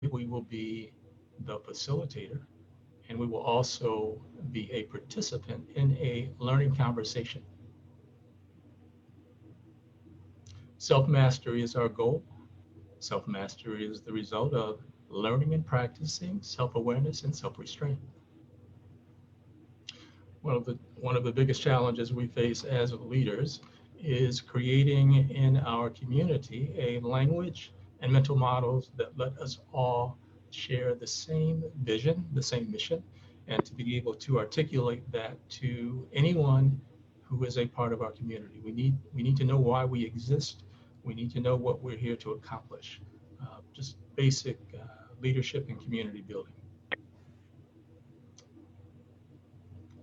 we will be the facilitator, and we will also be a participant in a learning conversation. Self-mastery is our goal. Self-mastery is the result of learning and practicing self-awareness and self-restraint. One of the biggest challenges we face as leaders is creating in our community a language and mental models that let us all share the same vision, the same mission, and to be able to articulate that to anyone who is a part of our community. We need to know why we exist. We need to know what we're here to accomplish. Just basic leadership and community building.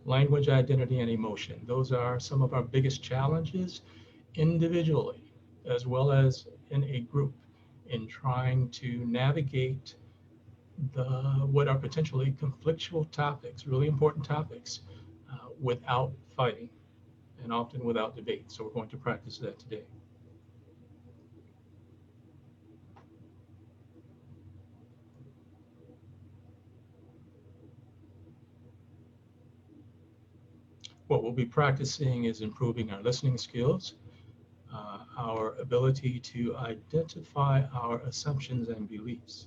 Language, identity, and emotion. Those are some of our biggest challenges individually as well as in a group in trying to navigate the what are potentially conflictual topics, really important topics, without fighting and often without debate. So we're going to practice that today. What we'll be practicing is improving our listening skills, our ability to identify our assumptions and beliefs.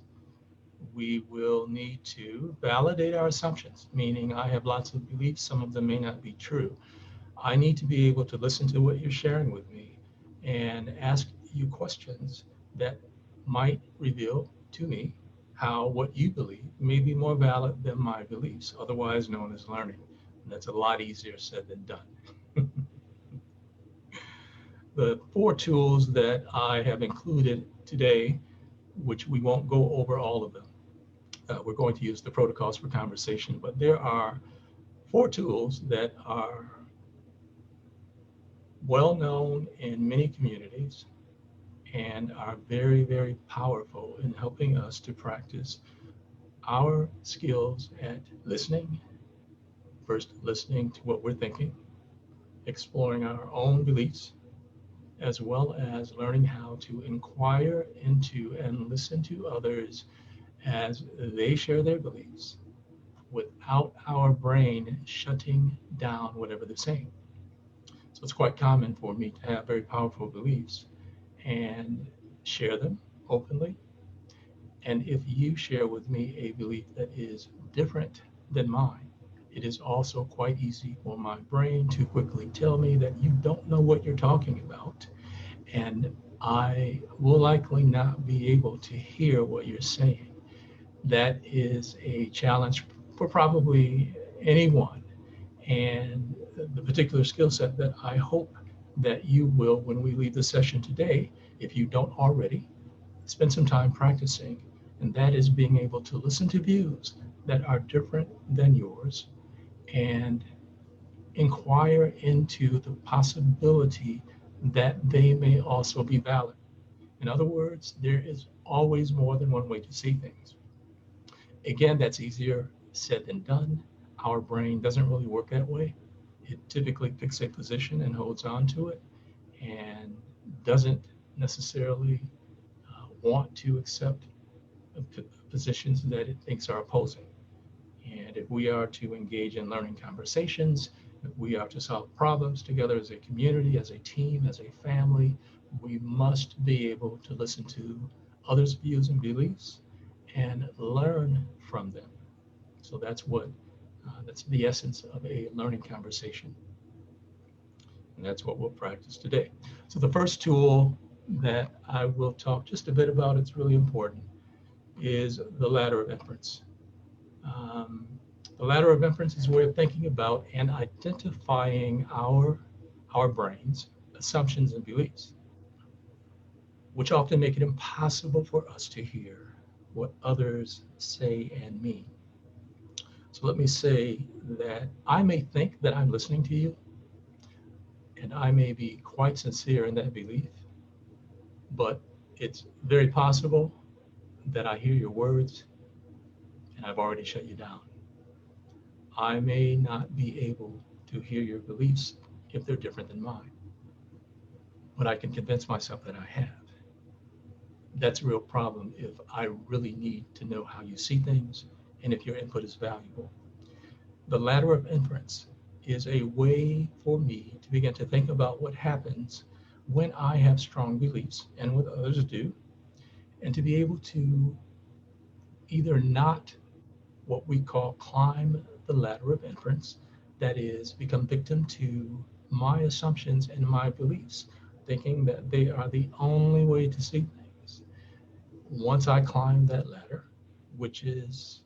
We will need to validate our assumptions, meaning I have lots of beliefs, some of them may not be true. I need to be able to listen to what you're sharing with me and ask you questions that might reveal to me how what you believe may be more valid than my beliefs, otherwise known as learning. And that's a lot easier said than done. The four tools that I have included today, which we won't go over all of them. We're going to use the protocols for conversation, but there are four tools that are well known in many communities and are very, very powerful in helping us to practice our skills at listening. First, listening to what we're thinking, exploring our own beliefs, as well as learning how to inquire into and listen to others as they share their beliefs without our brain shutting down whatever they're saying. So it's quite common for me to have very powerful beliefs and share them openly. And if you share with me a belief that is different than mine, it is also quite easy for my brain to quickly tell me that you don't know what you're talking about. And I will likely not be able to hear what you're saying. That is a challenge for probably anyone. And the particular skill set that I hope that you will, when we leave the session today, if you don't already, spend some time practicing. And that is being able to listen to views that are different than yours and inquire into the possibility that they may also be valid. In other words, there is always more than one way to see things. Again, that's easier said than done. Our brain doesn't really work that way. It typically picks a position and holds on to it and doesn't necessarily want to accept positions that it thinks are opposing. And if we are to engage in learning conversations, if we are to solve problems together as a community, as a team, as a family, we must be able to listen to others' views and beliefs and learn from them. So that's the essence of a learning conversation. And that's what we'll practice today. So the first tool that I will talk just a bit about, it's really important, is the ladder of inference. Um, the ladder of inference is a way of thinking about and identifying our brains, assumptions and beliefs, which often make it impossible for us to hear what others say and mean. So let me say that I may think that I'm listening to you, and I may be quite sincere in that belief, but it's very possible that I hear your words and I've already shut you down. I may not be able to hear your beliefs if they're different than mine, but I can convince myself that I have. That's a real problem if I really need to know how you see things and if your input is valuable. The ladder of inference is a way for me to begin to think about what happens when I have strong beliefs and what others do, and to be able to either not what we call climb the ladder of inference, that is, become victim to my assumptions and my beliefs, thinking that they are the only way to see things. Once I climb that ladder, which is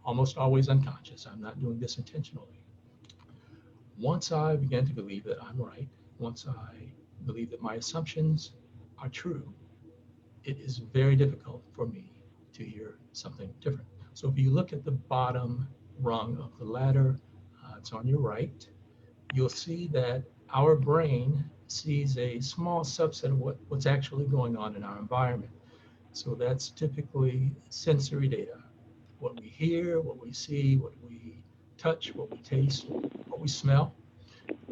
almost always unconscious, I'm not doing this intentionally. Once I begin to believe that I'm right, once I believe that my assumptions are true, it is very difficult for me to hear something different. So if you look at the bottom rung of the ladder, it's on your right, you'll see that our brain sees a small subset of what's actually going on in our environment. So that's typically sensory data, what we hear, what we see, what we touch, what we taste, what we smell.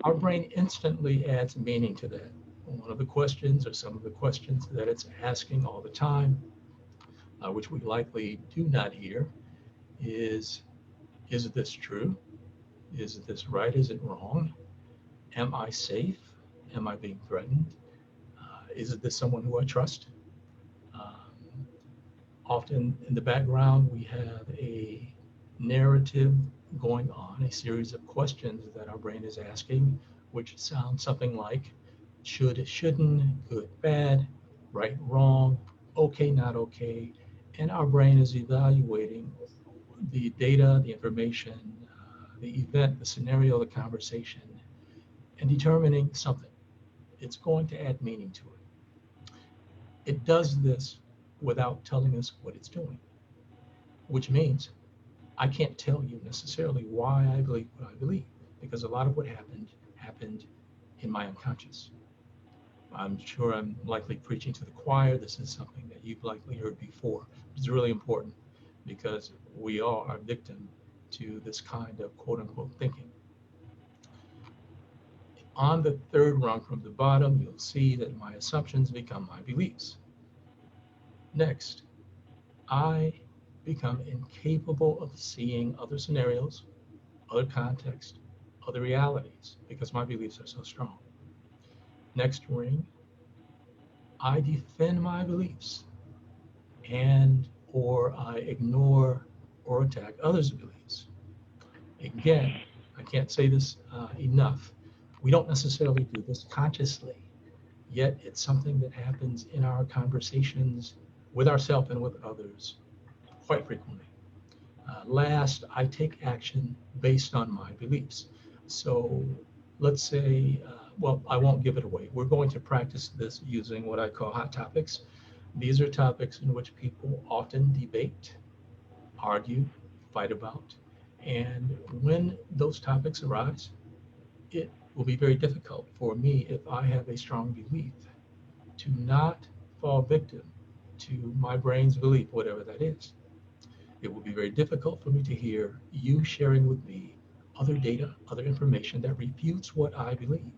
Our brain instantly adds meaning to that. One of the questions, or some of the questions that it's asking all the time, which we likely do not hear, is this true? Is this right? Is it wrong? Am I safe? Am I being threatened? Is this someone who I trust? Um, Often in the background, we have a narrative going on, a series of questions that our brain is asking, which sound something like should, shouldn't, good, bad, right, wrong, okay, not okay. And our brain is evaluating the data, the information, the event, the scenario, the conversation, and determining something. It's going to add meaning to it. It does this without telling us what it's doing, which means I can't tell you necessarily why I believe what I believe, because a lot of what happened in my unconscious. I'm sure I'm likely preaching to the choir. This is something that you've likely heard before. It's really important because we all are victim to this kind of quote unquote thinking. On the third rung from the bottom, you'll see that my assumptions become my beliefs. Next, I become incapable of seeing other scenarios, other contexts, other realities because my beliefs are so strong. Next ring, I defend my beliefs and or I ignore or attack others' beliefs. Again, I can't say this enough. We don't necessarily do this consciously, yet it's something that happens in our conversations with ourselves and with others quite frequently. Last, I take action based on my beliefs. So let's say, well, I won't give it away. We're going to practice this using what I call hot topics. These are topics in which people often debate, argue, fight about. And when those topics arise, it will be very difficult for me if I have a strong belief to not fall victim to my brain's belief, whatever that is. It will be very difficult for me to hear you sharing with me other data, other information that refutes what I believe.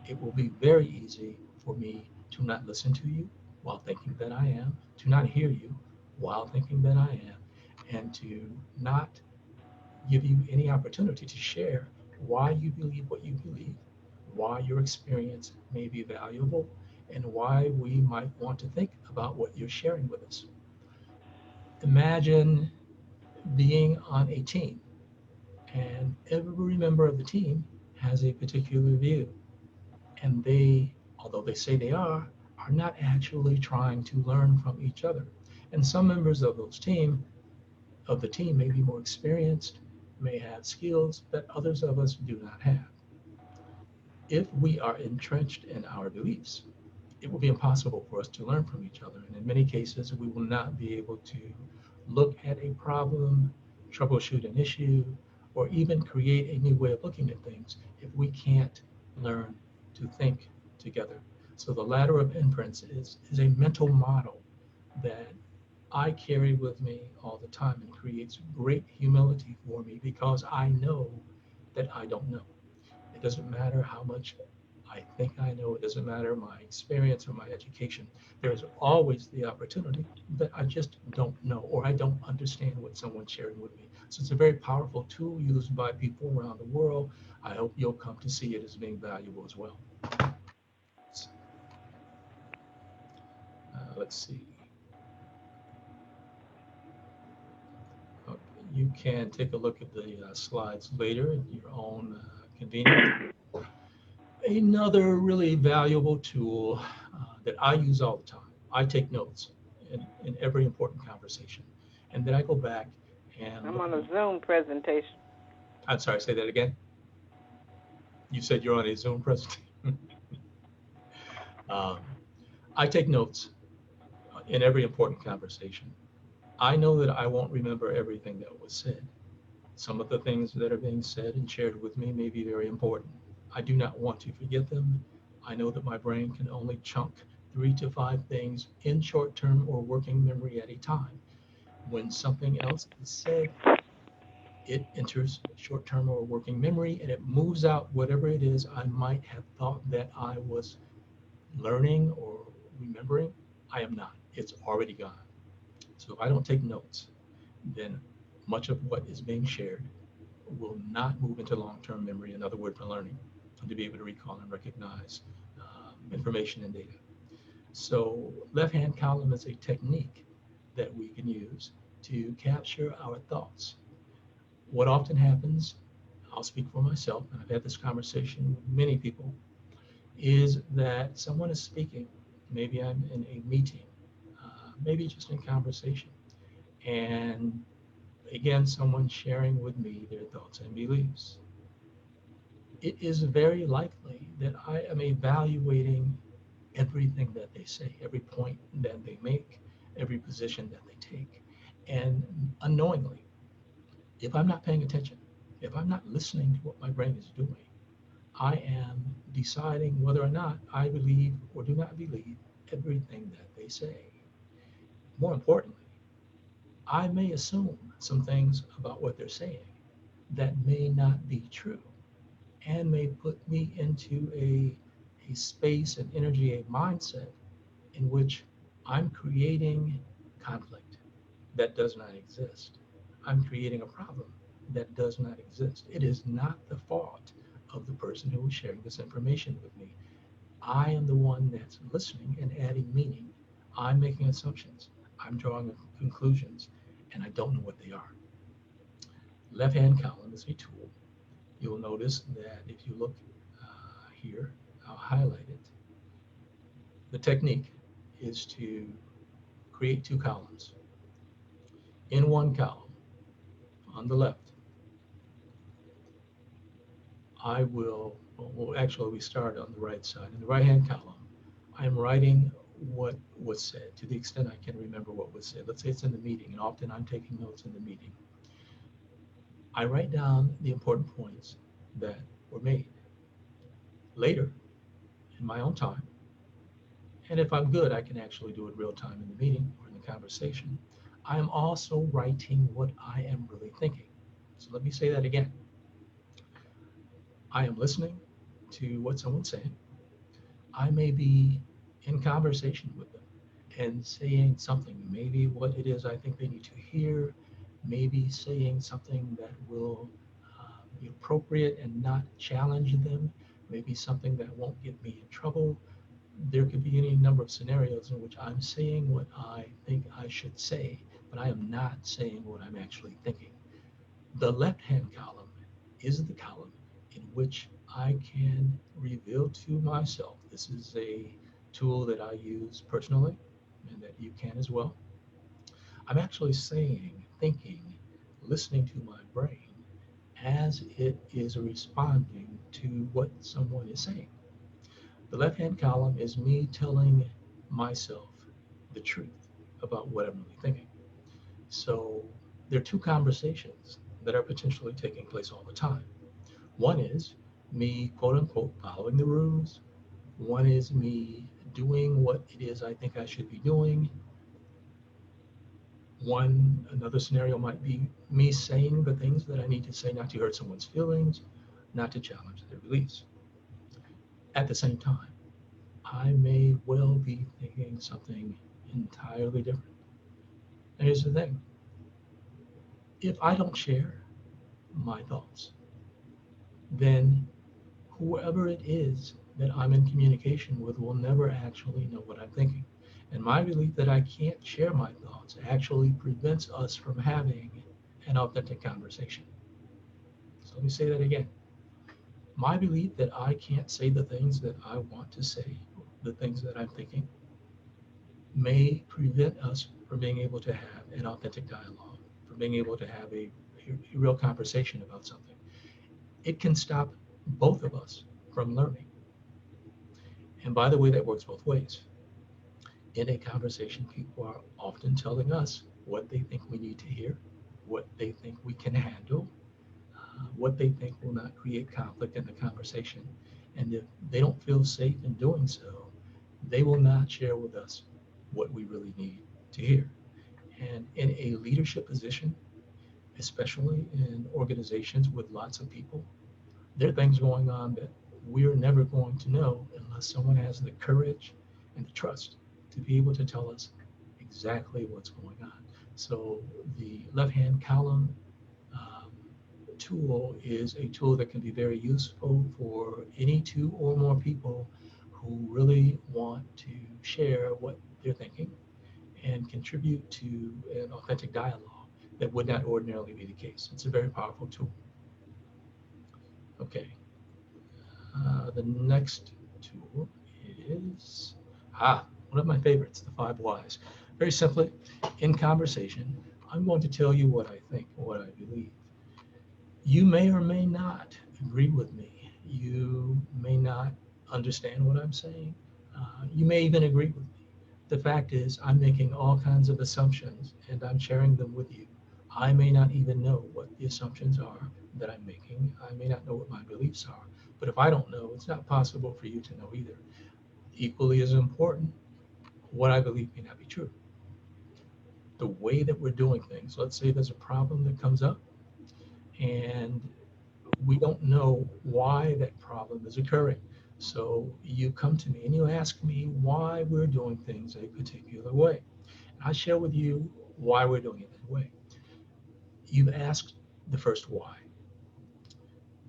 It will be very easy for me to not listen to you while thinking that I am, to not hear you while thinking that I am, and to not give you any opportunity to share why you believe what you believe, why your experience may be valuable, and why we might want to think about what you're sharing with us. Imagine being on a team and every member of the team has a particular view, and they, although they say they are not actually trying to learn from each other. And some members of the team may be more experienced, may have skills that others of us do not have. If we are entrenched in our beliefs, it will be impossible for us to learn from each other. And in many cases, we will not be able to look at a problem, troubleshoot an issue, or even create a new way of looking at things if we can't learn to think together. So the ladder of inference is a mental model that I carry with me all the time and creates great humility for me because I know that I don't know. It doesn't matter how much I I think I know. It doesn't matter my experience or my education. There's always the opportunity that I just don't know or I don't understand what someone's sharing with me. So it's a very powerful tool used by people around the world. I hope you'll come to see it as being valuable as well. Let's see. Okay, you can take a look at the slides later at your own convenience. Another really valuable tool that I use all the time. I take notes in every important conversation. And then I go back and I'm look on at, a Zoom presentation. I'm sorry, say that again. You said you're on a Zoom presentation. um, I take notes in every important conversation. I know that I won't remember everything that was said. Some of the things that are being said and shared with me may be very important. I do not want to forget them. I know that my brain can only chunk 3 to 5 things in short term or working memory at a time. When something else is said, it enters short term or working memory and it moves out whatever it is I might have thought that I was learning or remembering. I am not. It's already gone. So if I don't take notes, then much of what is being shared will not move into long-term memory, another word for learning, to be able to recall and recognize information and data. So left-hand column is a technique that we can use to capture our thoughts. What often happens, I'll speak for myself, and I've had this conversation with many people, is that someone is speaking. Maybe I'm in a meeting, maybe just in conversation, and again, someone sharing with me their thoughts and beliefs. It is very likely that I am evaluating everything that they say, every point that they make, every position that they take. And unknowingly, if I'm not paying attention, if I'm not listening to what my brain is doing, I am deciding whether or not I believe or do not believe everything that they say. More importantly, I may assume some things about what they're saying that may not be true and may put me into a space, an energy, a mindset in which I'm creating conflict that does not exist. I'm creating a problem that does not exist. It is not the fault of the person who is sharing this information with me. I am the one that's listening and adding meaning. I'm making assumptions. I'm drawing conclusions, and I don't know what they are. Left-hand column is a tool. You'll notice that if you look here, I'll highlight it. The technique is to create 2 columns. In one column, on the left, I will, well, actually, we start on the right side. In the right-hand column, I'm writing what was said to the extent I can remember what was said. Let's say it's in the meeting, and often I'm taking notes in the meeting. I write down the important points that were made. Later, in my own time, and if I'm good, I can actually do it real time in the meeting or in the conversation. I am also writing what I am really thinking. So let me say that again. I am listening to what someone's saying. I may be in conversation with them and saying something, maybe what it is I think they need to hear, maybe saying something that will be appropriate and not challenge them, maybe something that won't get me in trouble. There could be any number of scenarios in which I'm saying what I think I should say, but I am not saying what I'm actually thinking. The left-hand column is the column in which I can reveal to myself. This is a tool that I use personally and that you can as well. I'm actually saying, thinking, listening to my brain as it is responding to what someone is saying. The left-hand column is me telling myself the truth about what I'm really thinking. So there are 2 conversations that are potentially taking place all the time. One is me, quote unquote, following the rules. One is me doing what it is I think I should be doing. Another scenario might be me saying the things that I need to say not to hurt someone's feelings, not to challenge their beliefs. At the same time, I may well be thinking something entirely different. And here's the thing: if I don't share my thoughts, then whoever it is that I'm in communication with will never actually know what I'm thinking. And my belief that I can't share my thoughts actually prevents us from having an authentic conversation. So let me say that again. My belief that I can't say the things that I want to say, the things that I'm thinking, may prevent us from being able to have an authentic dialogue, from being able to have a real conversation about something. It can stop both of us from learning. And by the way, that works both ways. In a conversation, people are often telling us what they think we need to hear, what they think we can handle, what they think will not create conflict in the conversation. And if they don't feel safe in doing so, they will not share with us what we really need to hear. And in a leadership position, especially in organizations with lots of people, there are things going on that we're never going to know unless someone has the courage and the trust to be able to tell us exactly what's going on. So the left-hand column um, tool is a tool that can be very useful for any two or more people who really want to share what they're thinking and contribute to an authentic dialogue that would not ordinarily be the case. It's a very powerful tool. Okay, the next tool is one of my favorites, the five whys. Very simply, in conversation, I'm going to tell you what I think, what I believe. You may or may not agree with me. You may not understand what I'm saying. You may even agree with me. The fact is, I'm making all kinds of assumptions and I'm sharing them with you. I may not even know what the assumptions are that I'm making. I may not know what my beliefs are. But if I don't know, it's not possible for you to know either. Equally as important, what I believe may not be true. The way that we're doing things, let's say there's a problem that comes up and we don't know why that problem is occurring. So you come to me and you ask me why we're doing things a particular way. I share with you why we're doing it that way. You've asked the first why.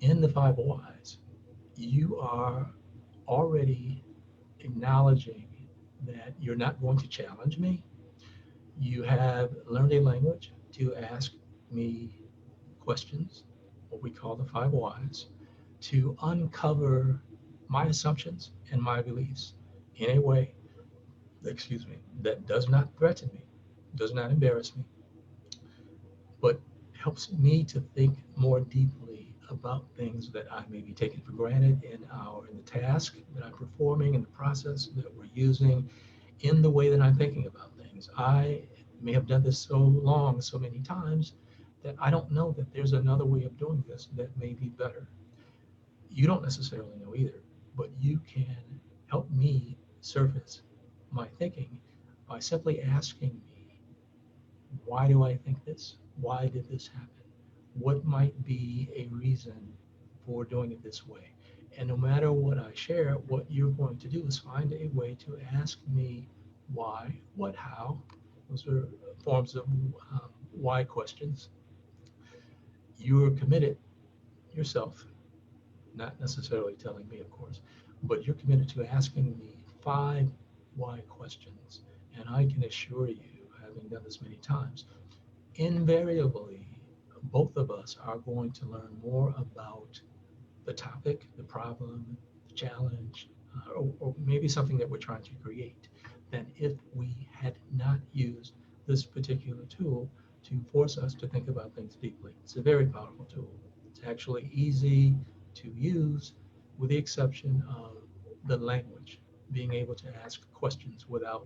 In the five whys, you are already acknowledging that you're not going to challenge me. You have learned a language to ask me questions, what we call the five whys, to uncover my assumptions and my beliefs in a way, excuse me, that does not threaten me, does not embarrass me, but helps me to think more deeply about things that I may be taking for granted in the task that I'm performing, in the process that we're using, in the way that I'm thinking about things. I may have done this so long, so many times, that I don't know that there's another way of doing this that may be better. You don't necessarily know either, but you can help me surface my thinking by simply asking me, why do I think this? Why did this happen? What might be a reason for doing it this way? And no matter what I share, what you're going to do is find a way to ask me why, what, how. Those are forms of why questions. You're committed yourself, not necessarily telling me, of course, but you're committed to asking me five why questions. And I can assure you, having done this many times, invariably, both of us are going to learn more about the topic, the problem, the challenge, or maybe something that we're trying to create than if we had not used this particular tool to force us to think about things deeply. It's a very powerful tool. It's actually easy to use with the exception of the language, being able to ask questions without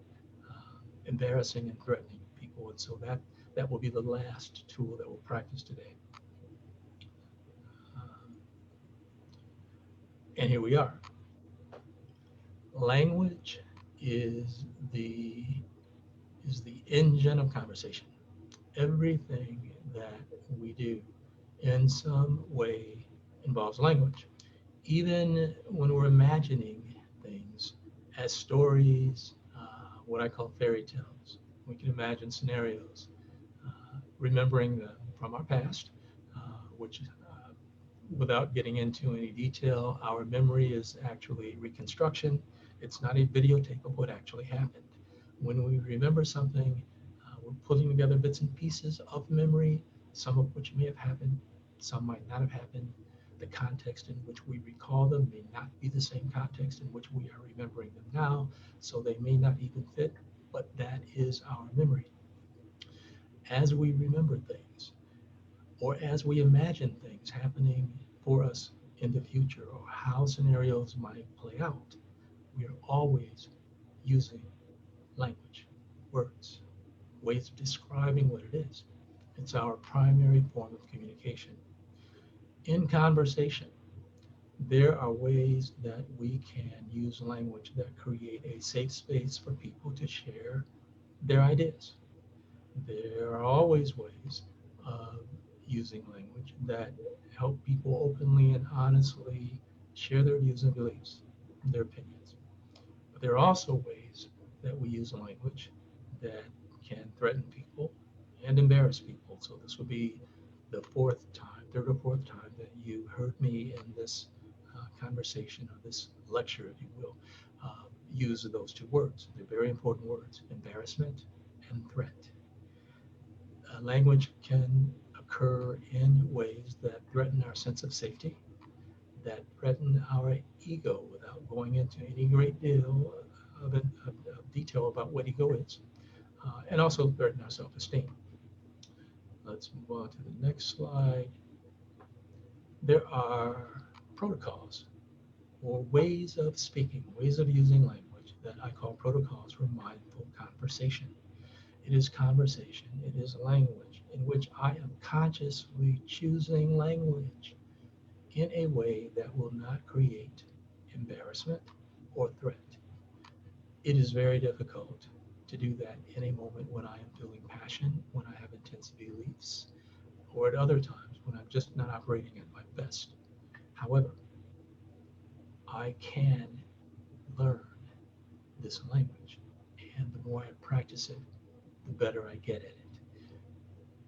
embarrassing and threatening people. And so that will be the last tool that we'll practice today. Um, and here we are. Language is the is the engine of conversation. Everything that we do in some way involves language. Even when we're imagining things as stories, what I call fairy tales, we can imagine scenarios, remembering them from our past, which without getting into any detail, our memory is actually reconstruction. It's not a videotape of what actually happened. When we remember something, we're putting together bits and pieces of memory, some of which may have happened, some might not have happened. The context in which we recall them may not be the same context in which we are remembering them now, so they may not even fit, but that is our memory. As we remember things, or as we imagine things happening for us in the future, or how scenarios might play out, we are always using language, words, ways of describing what it is. It's our primary form of communication. In conversation, there are ways that we can use language that create a safe space for people to share their ideas. There are always ways of using language that help people openly and honestly share their views and beliefs, their opinions. But there are also ways that we use language that can threaten people and embarrass people. So this will be the fourth time, third or fourth time that you heard me in this conversation or this lecture, if you will, use those two words. They're very important words: embarrassment and threat. Language can occur in ways that threaten our sense of safety, that threaten our ego without going into any great deal of detail about what ego is, and also threaten our self-esteem. Let's move on to the next slide. There are protocols or ways of speaking, ways of using language that I call protocols for mindful conversation. It is conversation, it is language in which I am consciously choosing language in a way that will not create embarrassment or threat. It is very difficult to do that in a moment when I am feeling passion, when I have intense beliefs, or at other times when I'm just not operating at my best. However, I can learn this language, and the more I practice it, the better I get at it.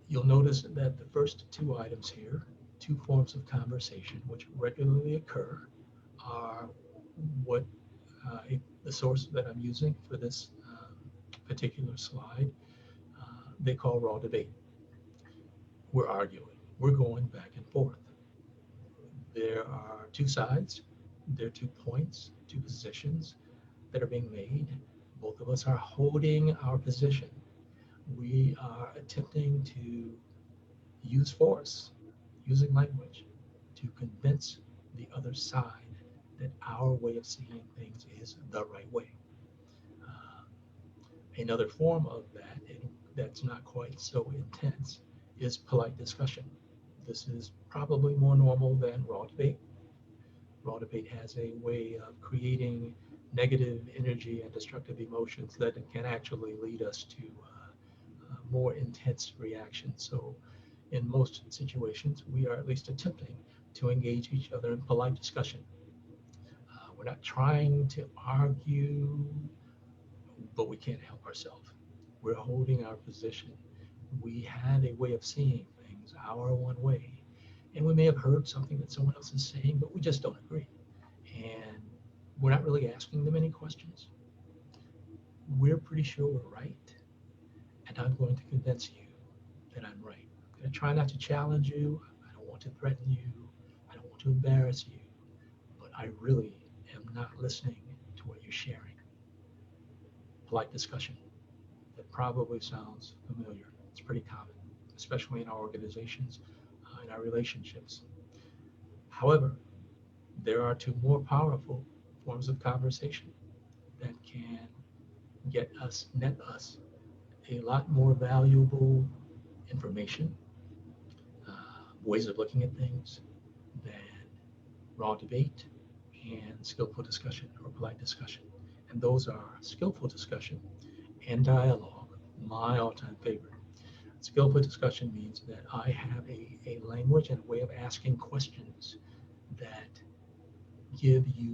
You'll notice that the first two items here, two forms of conversation which regularly occur, are what the source that I'm using for this particular slide, they call raw debate. We're arguing, we're going back and forth. There are two sides, there are 2 points, two positions that are being made. Both of us are holding our position. We are attempting to use force, using language, to convince the other side that our way of seeing things is the right way. Uh, Another form of that, and that's not quite so intense, is polite discussion. This is probably more normal than raw debate. Raw debate has a way of creating negative energy and destructive emotions that can actually lead us to more intense reactions. So in most situations, we are at least attempting to engage each other in polite discussion. We're not trying to argue, but we can't help ourselves. We're holding our position. We have a way of seeing things, our one way. And we may have heard something that someone else is saying, but we just don't agree. And we're not really asking them any questions. We're pretty sure we're right. And I'm going to convince you that I'm right. I'm going to try not to challenge you. I don't want to threaten you. I don't want to embarrass you. But I really am not listening to what you're sharing. Polite discussion. That probably sounds familiar. It's pretty common, especially in our organizations, in our relationships. However, there are two more powerful forms of conversation that can net us a lot more valuable information, ways of looking at things than raw debate and skillful discussion or polite discussion. And those are skillful discussion and dialogue, my all-time favorite. Skillful discussion means that I have a language and a way of asking questions that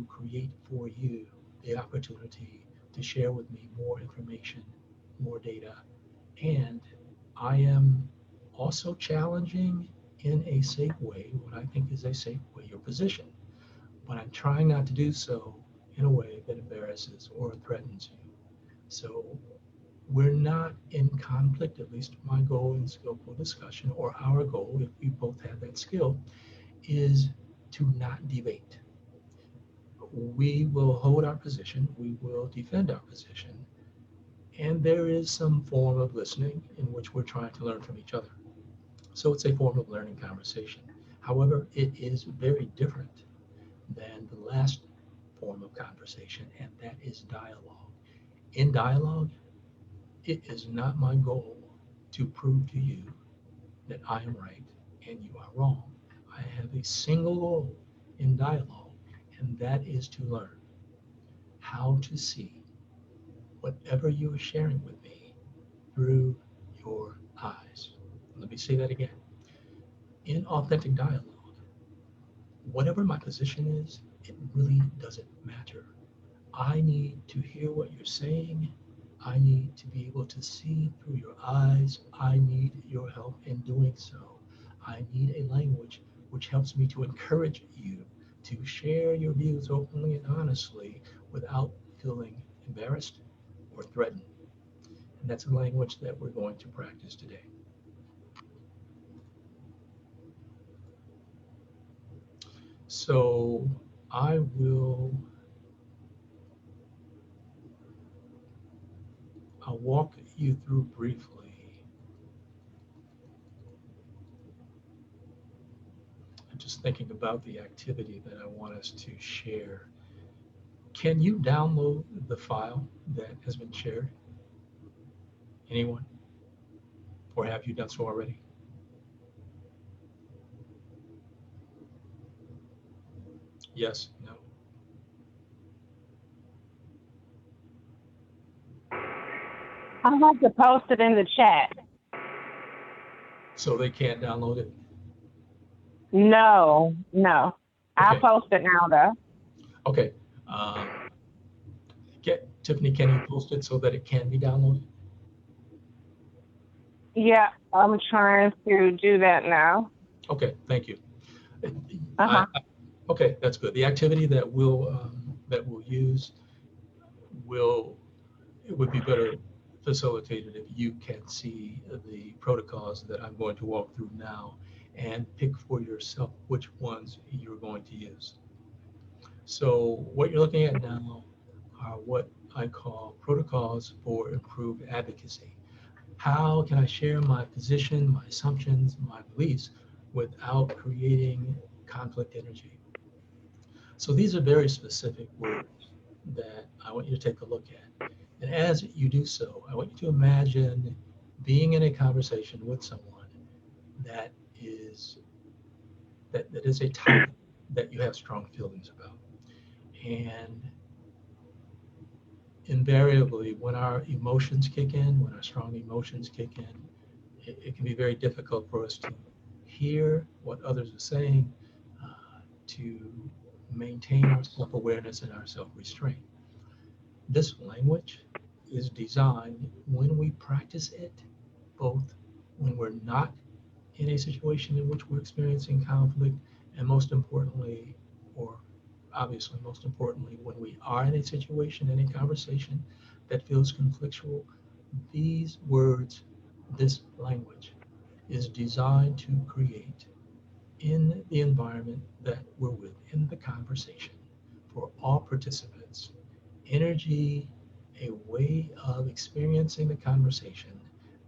create for you the opportunity to share with me more information, more data, and I am also challenging in a safe way, what I think is a safe way, your position. But I'm trying not to do so in a way that embarrasses or threatens you. So we're not in conflict, at least my goal in skillful discussion, or our goal, if we both have that skill, is to not debate. We will hold our position, we will defend our position, and there is some form of listening in which we're trying to learn from each other. So it's a form of learning conversation. However, it is very different than the last form of conversation, and that is dialogue. In dialogue, it is not my goal to prove to you that I am right and you are wrong. I have a single goal in dialogue, and that is to learn how to see whatever you are sharing with me through your eyes. Let me say that again. In authentic dialogue, whatever my position is, it really doesn't matter. I need to hear what you're saying. I need to be able to see through your eyes. I need your help in doing so. I need a language which helps me to encourage you to share your views openly and honestly without feeling embarrassed or threatened. And that's a language that we're going to practice today. So I will I'll walk you through briefly. I'm just thinking about the activity that I want us to share. Can you download the file that has been shared? Anyone? Or have you done so already? Yes, no. I have to post it in the chat. So they can't download it? No, no. I'll Okay, post it now though. okay. Um, Tiffany, can you post it so that it can be downloaded? Yeah, I'm trying to do that now. Okay, thank you. Uh-huh. Okay, that's good. The activity that we'll use will it would be better facilitated if you can see the protocols that I'm going to walk through now and pick for yourself which ones you're going to use. So what you're looking at now are what I call protocols for improved advocacy. How can I share my position, my assumptions, my beliefs without creating conflict energy? So these are very specific words that I want you to take a look at. And as you do so, I want you to imagine being in a conversation with someone that is that is a topic that you have strong feelings about. And invariably, when our emotions kick in, when our strong emotions kick in, it can be very difficult for us to hear what others are saying, to maintain our self-awareness and our self-restraint. This language is designed when we practice it, both when we're not in a situation in which we're experiencing conflict, and most importantly, or obviously most importantly, when we are in a situation, in a conversation that feels conflictual, these words, this language is designed to create in the environment that we're with, in the conversation, for all participants, energy, a way of experiencing the conversation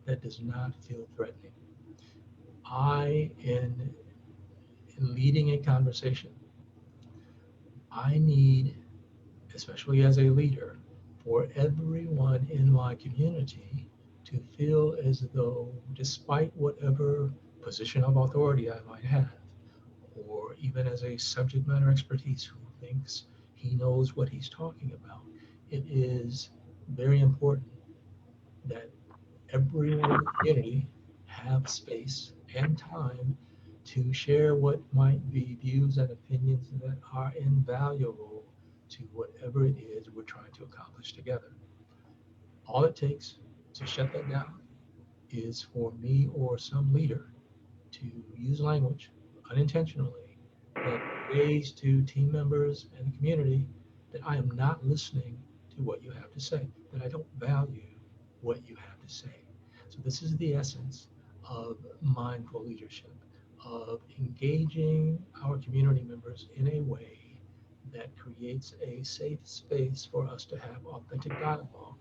that does not feel threatening. In leading a conversation, I need, especially as a leader, for everyone in my community to feel as though, despite whatever position of authority I might have, or even as a subject matter expertise who thinks he knows what he's talking about, it is very important that everyone in the community have space and time to share what might be views and opinions that are invaluable to whatever it is we're trying to accomplish together. All it takes to shut that down is for me or some leader to use language unintentionally that conveys to team members and the community that I am not listening to what you have to say, that I don't value what you have to say. So, this is the essence of mindful leadership, of engaging our community members in a way that creates a safe space for us to have authentic dialogue,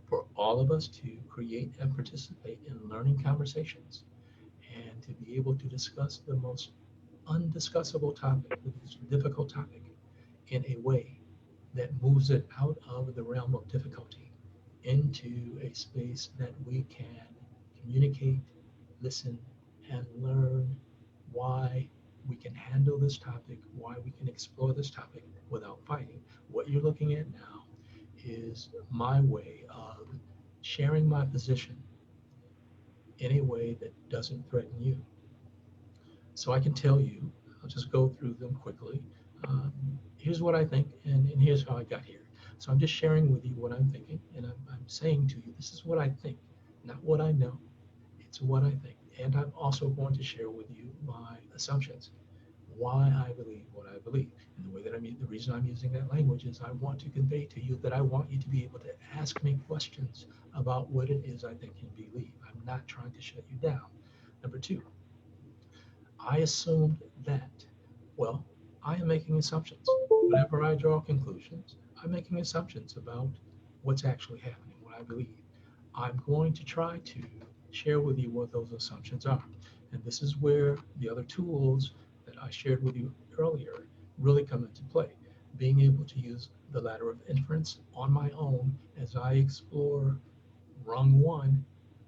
for all of us to create and participate in learning conversations, and to be able to discuss the most undiscussable topic, the most difficult topic, in a way that moves it out of the realm of difficulty into a space that we can communicate, listen, and learn why we can handle this topic, why we can explore this topic without fighting. What you're looking at now is my way of sharing my position in a way that doesn't threaten you. So I can tell you, I'll just go through them quickly. Here's what I think, and here's how I got here. So I'm just sharing with you what I'm thinking, and I'm saying to you, this is what I think, not what I know. It's what I think. And I'm also going to share with you my assumptions, why I believe what I believe. And the way that the reason I'm using that language is I want to convey to you that I want you to be able to ask me questions about what it is I think you believe. I'm not trying to shut you down. Number two, I assumed that, well, I am making assumptions. Whenever I draw conclusions, I'm making assumptions about what's actually happening, what I believe. I'm going to try to share with you what those assumptions are. And this is where the other tools that I shared with you earlier really come into play. Being able to use the ladder of inference on my own as I explore rung one,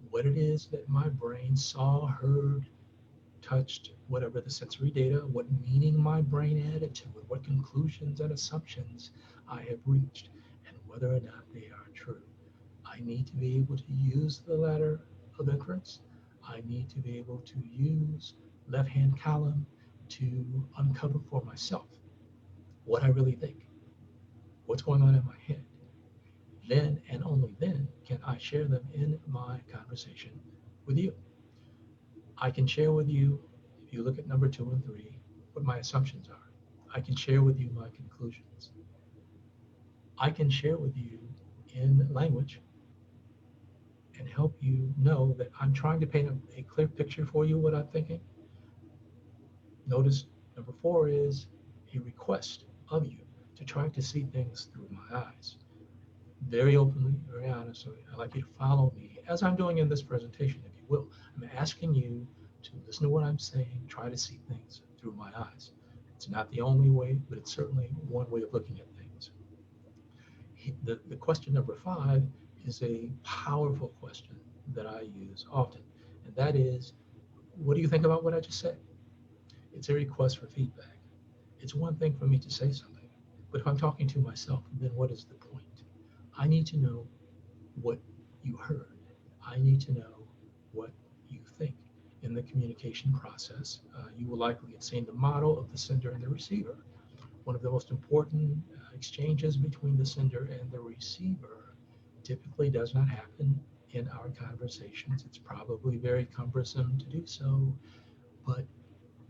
what it is that my brain saw, heard, touched, whatever the sensory data, what meaning my brain added to it, what conclusions and assumptions I have reached, and whether or not they are true. I need to be able to use the ladder of inference. I need to be able to use left-hand column to uncover for myself what I really think, what's going on in my head. Then and only then can I share them in my conversation with you. I can share with you, if you look at number 2 and 3, what my assumptions are. I can share with you my conclusions. I can share with you in language and help you know that I'm trying to paint a clear picture for you what I'm thinking. Notice number 4 is a request of you to try to see things through my eyes. Very openly, very honestly, I'd like you to follow me as I'm doing in this presentation, if you will. I'm asking you to listen to what I'm saying, try to see things through my eyes. It's not the only way, but it's certainly one way of looking at things. The question number 5 is a powerful question that I use often, and that is, what do you think about what I just said? It's a request for feedback. It's one thing for me to say something, but if I'm talking to myself, then what is the point? I need to know what you heard. I need to know what you think. In the communication process, you will likely have seen the model of the sender and the receiver. One of the most important exchanges between the sender and the receiver typically does not happen in our conversations. It's probably very cumbersome to do so, but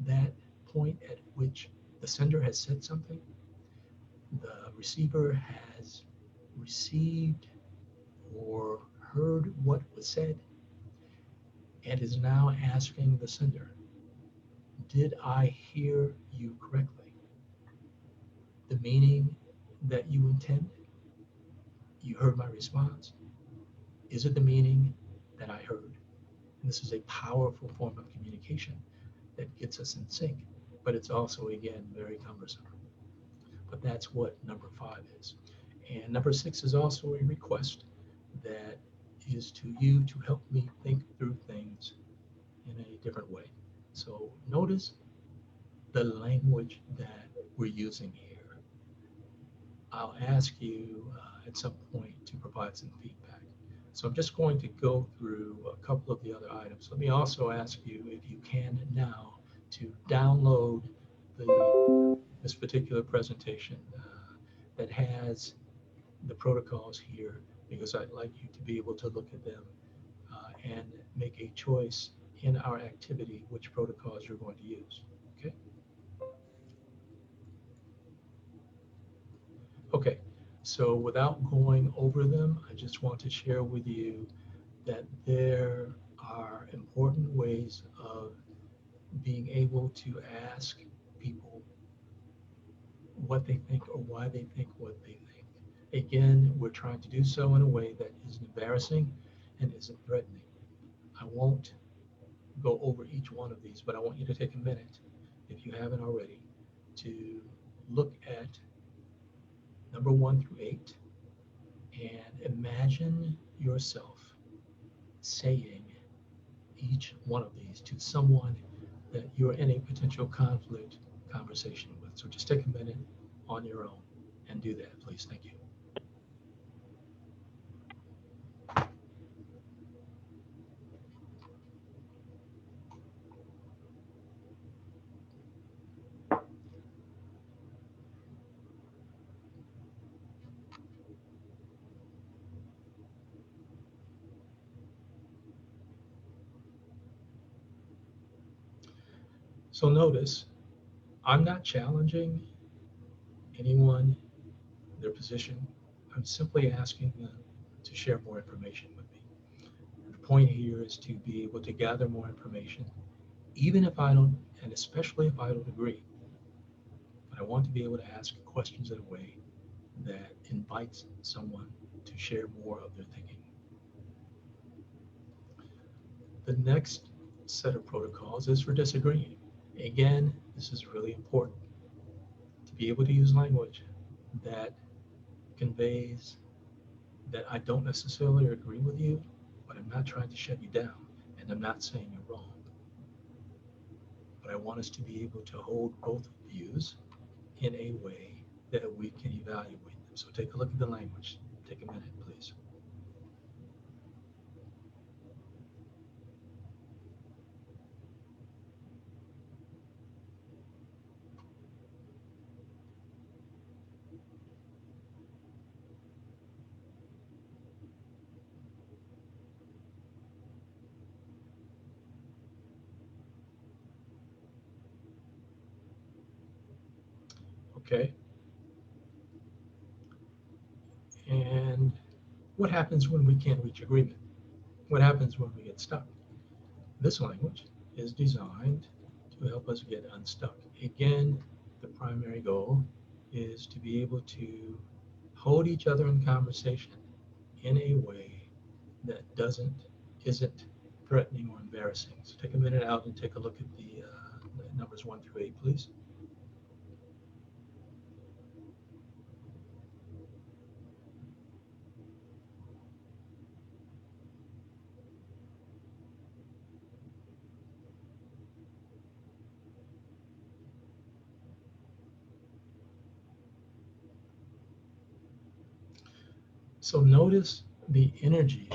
that point at which the sender has said something, the receiver has received or heard what was said and is now asking the sender, did I hear you correctly? The meaning that you intended? You heard my response? Is it the meaning that I heard? And this is a powerful form of communication that gets us in sync, but it's also, again, very cumbersome. But that's what number 5 is. And number 6 is also a request that is to you to help me think through things in a different way. So notice the language that we're using here. I'll ask you at some point to provide some feedback. So I'm just going to go through a couple of the other items. Let me also ask you, if you can now, to download this particular presentation that has the protocols here, because I'd like you to be able to look at them and make a choice in our activity which protocols you're going to use. Okay? Okay, so without going over them, I just want to share with you that there are important ways of being able to ask people what they think or why they think what they think. Again, we're trying to do so in a way that isn't embarrassing and isn't threatening. I won't go over each one of these, but I want you to take a minute, if you haven't already, to look at number 1 through 8 and imagine yourself saying each one of these to someone that you're in a potential conflict conversation with. So just take a minute on your own and do that, please. Thank you. So notice, I'm not challenging anyone, their position. I'm simply asking them to share more information with me. The point here is to be able to gather more information, even if I don't, and especially if I don't agree. But I want to be able to ask questions in a way that invites someone to share more of their thinking. The next set of protocols is for disagreeing. Again, this is really important to be able to use language that conveys that I don't necessarily agree with you, but I'm not trying to shut you down, and I'm not saying you're wrong. But I want us to be able to hold both views in a way that we can evaluate them. So take a look at the language. Take a minute, please. Okay. And what happens when we can't reach agreement? What happens when we get stuck? This language is designed to help us get unstuck. Again, the primary goal is to be able to hold each other in conversation in a way that isn't threatening or embarrassing. So take a minute out and take a look at the numbers 1 through 8, please. So notice the energy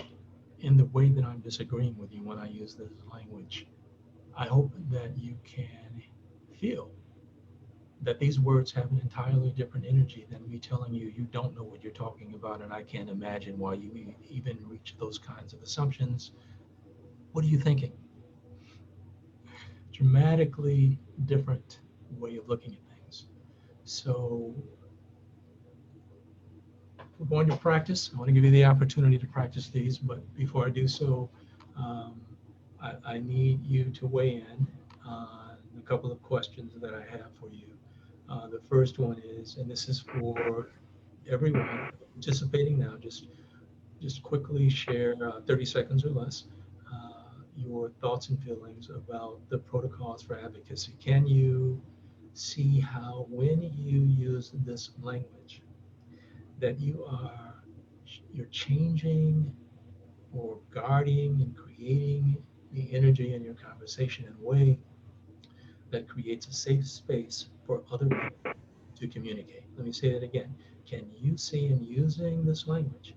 in the way that I'm disagreeing with you when I use this language. I hope that you can feel that these words have an entirely different energy than me telling you you don't know what you're talking about, and I can't imagine why you even reach those kinds of assumptions. What are you thinking? Dramatically different way of looking at things. So we're going to practice. I want to give you the opportunity to practice these, but before I do so, I need you to weigh in on a couple of questions that I have for you. The first one is, and this is for everyone participating now, just quickly share 30 seconds or less your thoughts and feelings about the protocols for advocacy. Can you see how when you use this language that you're changing or guarding and creating the energy in your conversation in a way that creates a safe space for other people to communicate? Let me say that again. Can you see in using this language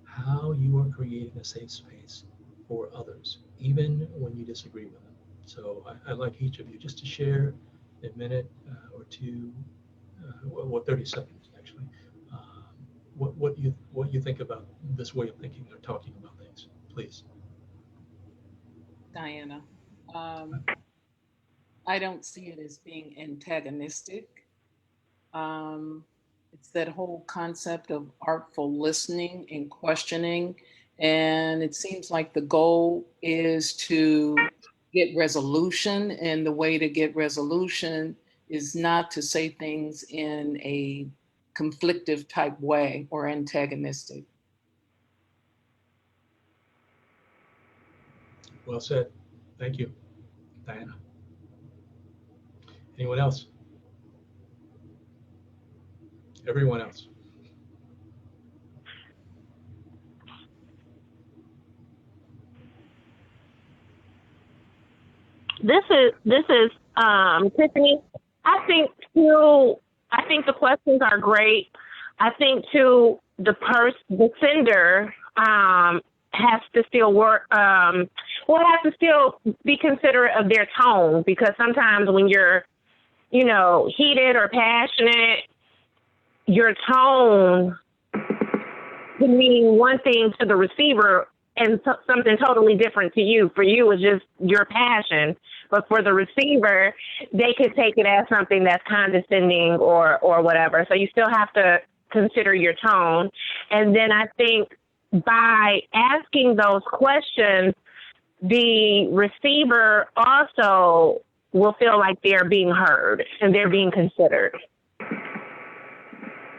how you are creating a safe space for others, even when you disagree with them? So I'd like each of you just to share a minute or two, 30 seconds actually, what you think about this way of thinking or talking about things, please. Diana, I don't see it as being antagonistic. It's that whole concept of artful listening and questioning. And it seems like the goal is to get resolution. And the way to get resolution is not to say things in a conflictive type way or antagonistic. Well said. Thank you, Diana. Anyone else? Everyone else? This is Tiffany. I think the questions are great. I think too the sender has to still has to still be considerate of their tone, because sometimes when you're, heated or passionate, your tone can mean one thing to the receiver and something totally different to you. For you, it's just your passion. But for the receiver, they could take it as something that's condescending or whatever. So you still have to consider your tone. And then I think by asking those questions, the receiver also will feel like they're being heard and they're being considered.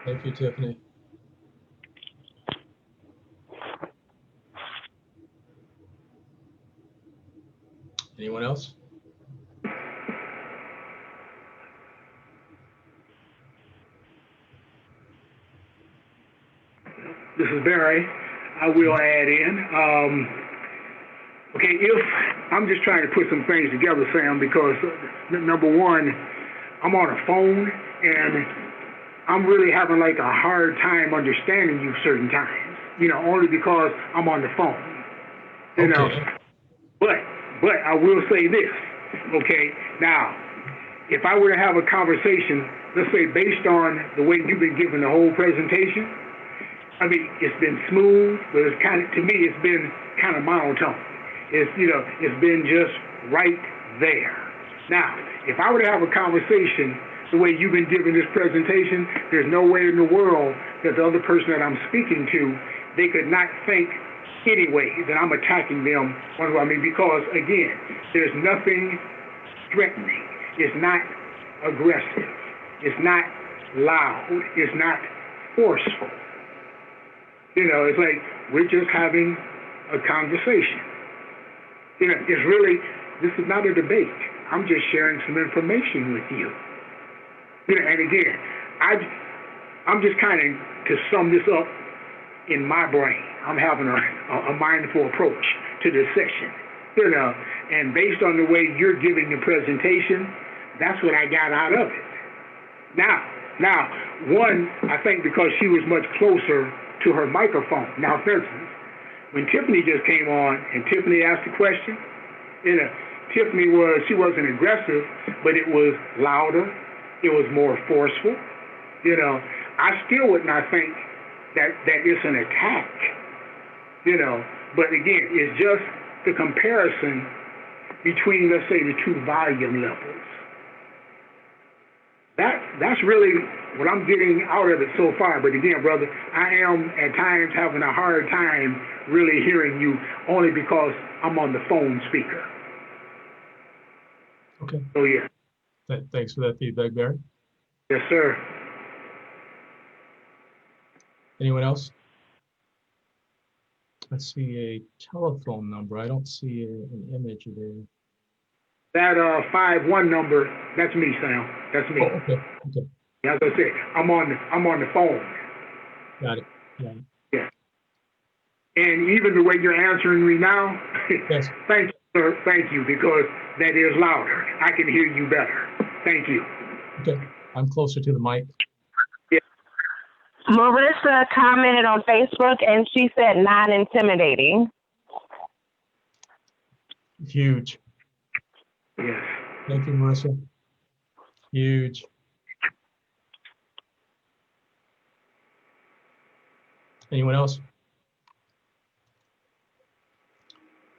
Thank you, Tiffany. Anyone else? This is Barry. I will add in. Okay, if I'm just trying to put some things together, Sam, because number one, I'm on a phone and I'm really having like a hard time understanding you certain times, only because I'm on the phone, Okay. But I will say this, okay? Now, if I were to have a conversation, let's say based on the way you've been giving the whole presentation, I mean, it's been smooth, but to me, it's been kind of monotone. It's been just right there. Now, if I were to have a conversation the way you've been giving this presentation, there's no way in the world that the other person that I'm speaking to, they could not think anyway that I'm attacking them. Because again, there's nothing threatening. It's not aggressive. It's not loud. It's not forceful. It's like we're just having a conversation. It's really, this is not a debate. I'm just sharing some information with you. And again, I'm just kind of, to sum this up in my brain, I'm having a mindful approach to this session. And based on the way you're giving the presentation, that's what I got out of it. Now, one, I think because she was much closer to her microphone. Now, for instance, when Tiffany just came on and Tiffany asked the question, Tiffany she wasn't aggressive, but it was louder, it was more forceful. I still would not think that it's an attack. But again, it's just the comparison between, let's say, the two volume levels. That's really what I'm getting out of it so far. But again, brother, I am at times having a hard time really hearing you, only because I'm on the phone speaker. Okay. So yeah. Thanks for that feedback, Barry. Yes, sir. Anyone else? I see a telephone number. I don't see an image there. That 51 number, that's me, Sam. That's me. Oh, okay. As I said, I'm on the phone. Got it. Yeah. And even the way you're answering me now, yes. Thank you, sir. Thank you, because that is louder. I can hear you better. Thank you. Okay. I'm closer to the mic. Yeah. Marissa commented on Facebook and she said non-intimidating. Huge. Yes. Thank you, Marissa. Huge. Anyone else?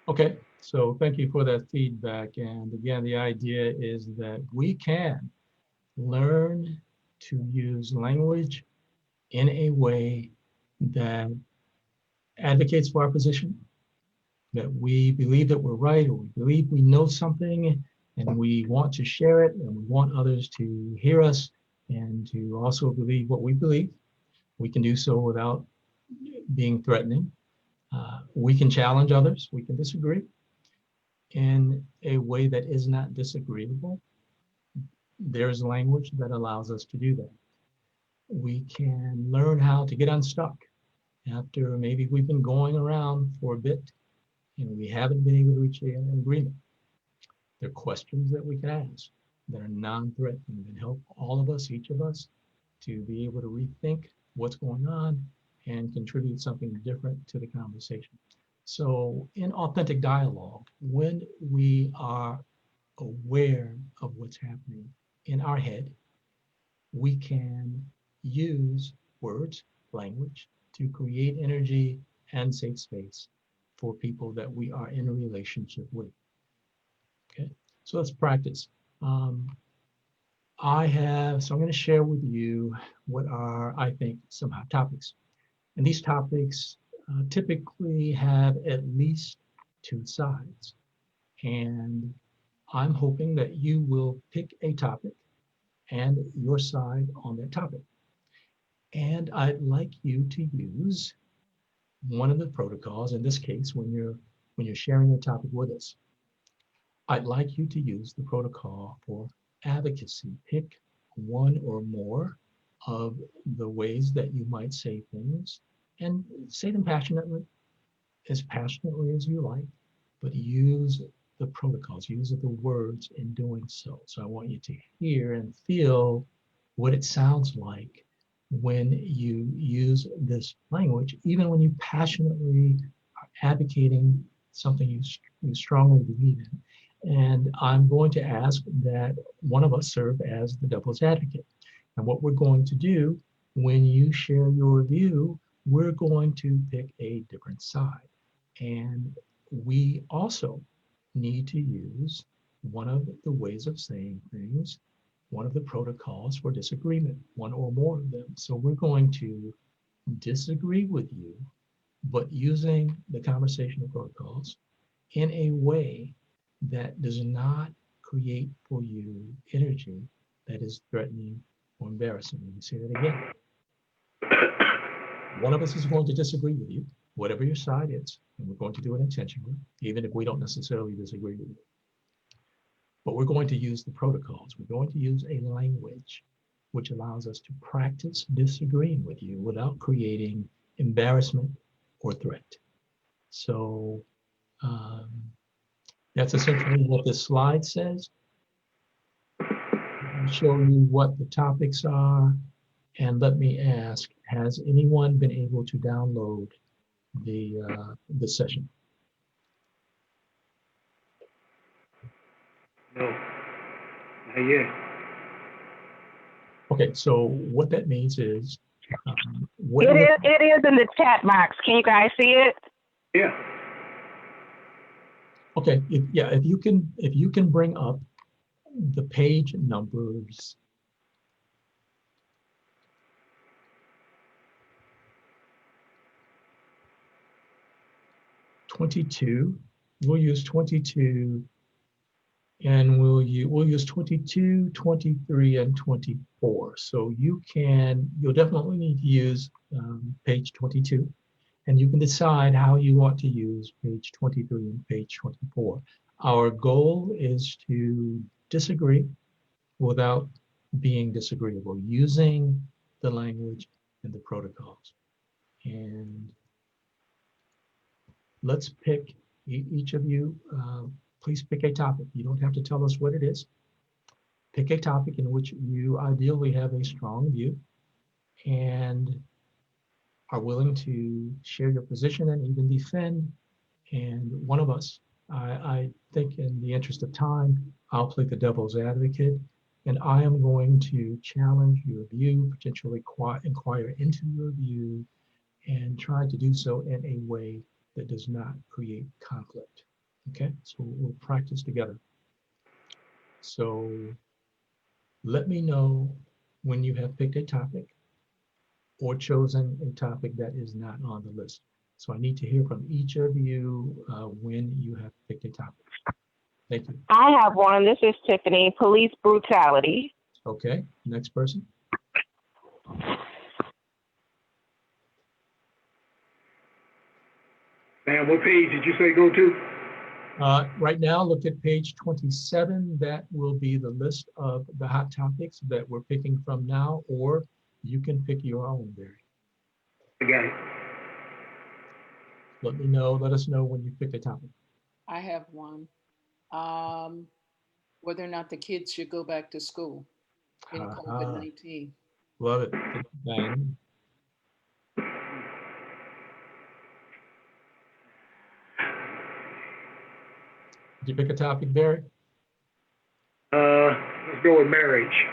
Okay, so thank you for that feedback. And again, the idea is that we can learn to use language in a way that advocates for our position, that we believe that we're right, or we believe we know something and we want to share it and we want others to hear us and to also believe what we believe. We can do so without being threatening. We can challenge others, we can disagree in a way that is not disagreeable. There's language that allows us to do that. We can learn how to get unstuck after maybe we've been going around for a bit and we haven't been able to reach an agreement. There are questions that we can ask that are non-threatening that help all of us, each of us, to be able to rethink what's going on and contribute something different to the conversation. So in authentic dialogue, when we are aware of what's happening in our head, we can use words, language, to create energy and safe space for people that we are in a relationship with. Okay, so let's practice. So I'm going to share with you what are, I think, some hot topics. And these topics typically have at least two sides. And I'm hoping that you will pick a topic and your side on that topic. And I'd like you to use one of the protocols, in this case, when you're sharing your topic with us. I'd like you to use the protocol for advocacy. Pick one or more of the ways that you might say things and say them passionately, as passionately as you like, but use the protocols, use the words in doing so. So I want you to hear and feel what it sounds like when you use this language, even when you passionately are advocating something you strongly believe in. And I'm going to ask that one of us serve as the devil's advocate. And what we're going to do when you share your view, we're going to pick a different side. And we also need to use one of the ways of saying things, one of the protocols for disagreement, one or more of them. So we're going to disagree with you, but using the conversational protocols in a way that does not create for you energy that is threatening or embarrassing. Let me say that again. One of us is going to disagree with you, whatever your side is, and we're going to do it intentionally, even if we don't necessarily disagree with you. But we're going to use the protocols. We're going to use a language which allows us to practice disagreeing with you without creating embarrassment or threat. So that's essentially what this slide says. I'll show you what the topics are. And let me ask, has anyone been able to download the session? No, not yet. Okay, so what that means is, It is in the chat box. Can you guys see it? Yeah. Okay, if you can bring up the page numbers. We'll use 22, and we'll use 22, 23, and 24. So you'll definitely need to use page 22, and you can decide how you want to use page 23 and page 24. Our goal is to disagree without being disagreeable, using the language and the protocols. And let's pick, each of you, please pick a topic. You don't have to tell us what it is. Pick a topic in which you ideally have a strong view and are willing to share your position and even defend. And one of us, I think in the interest of time, I'll play the devil's advocate, and I am going to challenge your view, potentially inquire into your view, and try to do so in a way that does not create conflict. Okay, so we'll practice together. So let me know when you have picked a topic or chosen a topic that is not on the list. So I need to hear from each of you when you have picked a topic. Thank you. I have one. This is Tiffany. Police brutality. Okay, next person. And what page did you say go to? Right now, look at page 27. That will be the list of the hot topics that we're picking from now, or you can pick your own, Barry. I got it. Let us know when you pick a topic. I have one. Whether or not the kids should go back to school in COVID-19. Love it. Diana. Did you pick a topic, Barry? Let's go with marriage.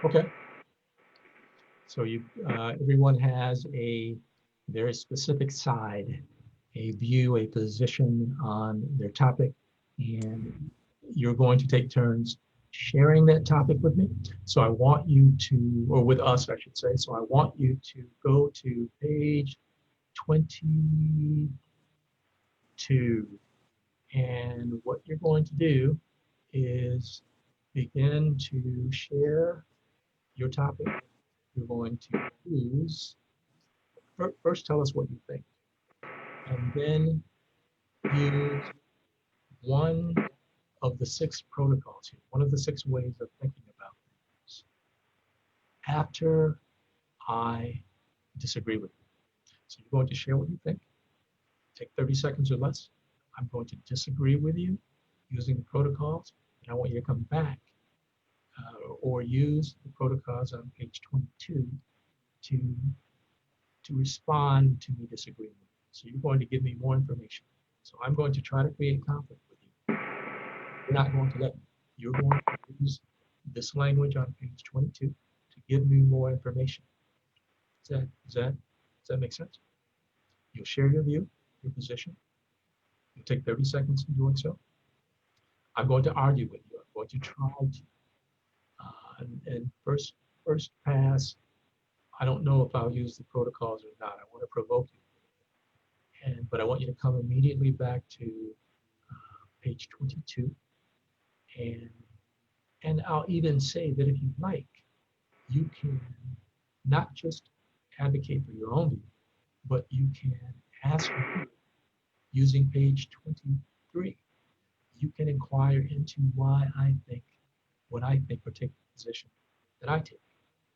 Okay. So everyone has a very specific side, a view, a position on their topic, and you're going to take turns sharing that topic with me. So I want you to, or with us, I should say. So I want you to go to page 22. And what you're going to do is begin to share your topic. You're going to use, first tell us what you think, and then use one of the 6 protocols here, one of the 6 ways of thinking about things after I disagree with you. So you're going to share what you think, take 30 seconds or less. I'm going to disagree with you using the protocols, and I want you to come back or use the protocols on page 22 to respond to me disagreeing with you. So you're going to give me more information. So I'm going to try to create conflict with you. You're not going to let me. You're going to use this language on page 22 to give me more information. Does that make sense? You'll share your view, your position. You'll take 30 seconds in doing so. I'm going to argue with you. I'm going to try to. And first pass, I don't know if I'll use the protocols or not. I want to provoke you. But I want you to come immediately back to page 22. And I'll even say that if you like, you can not just advocate for your own view, but you can ask me using page 23. You can inquire into why I think what I think or take the position that I take.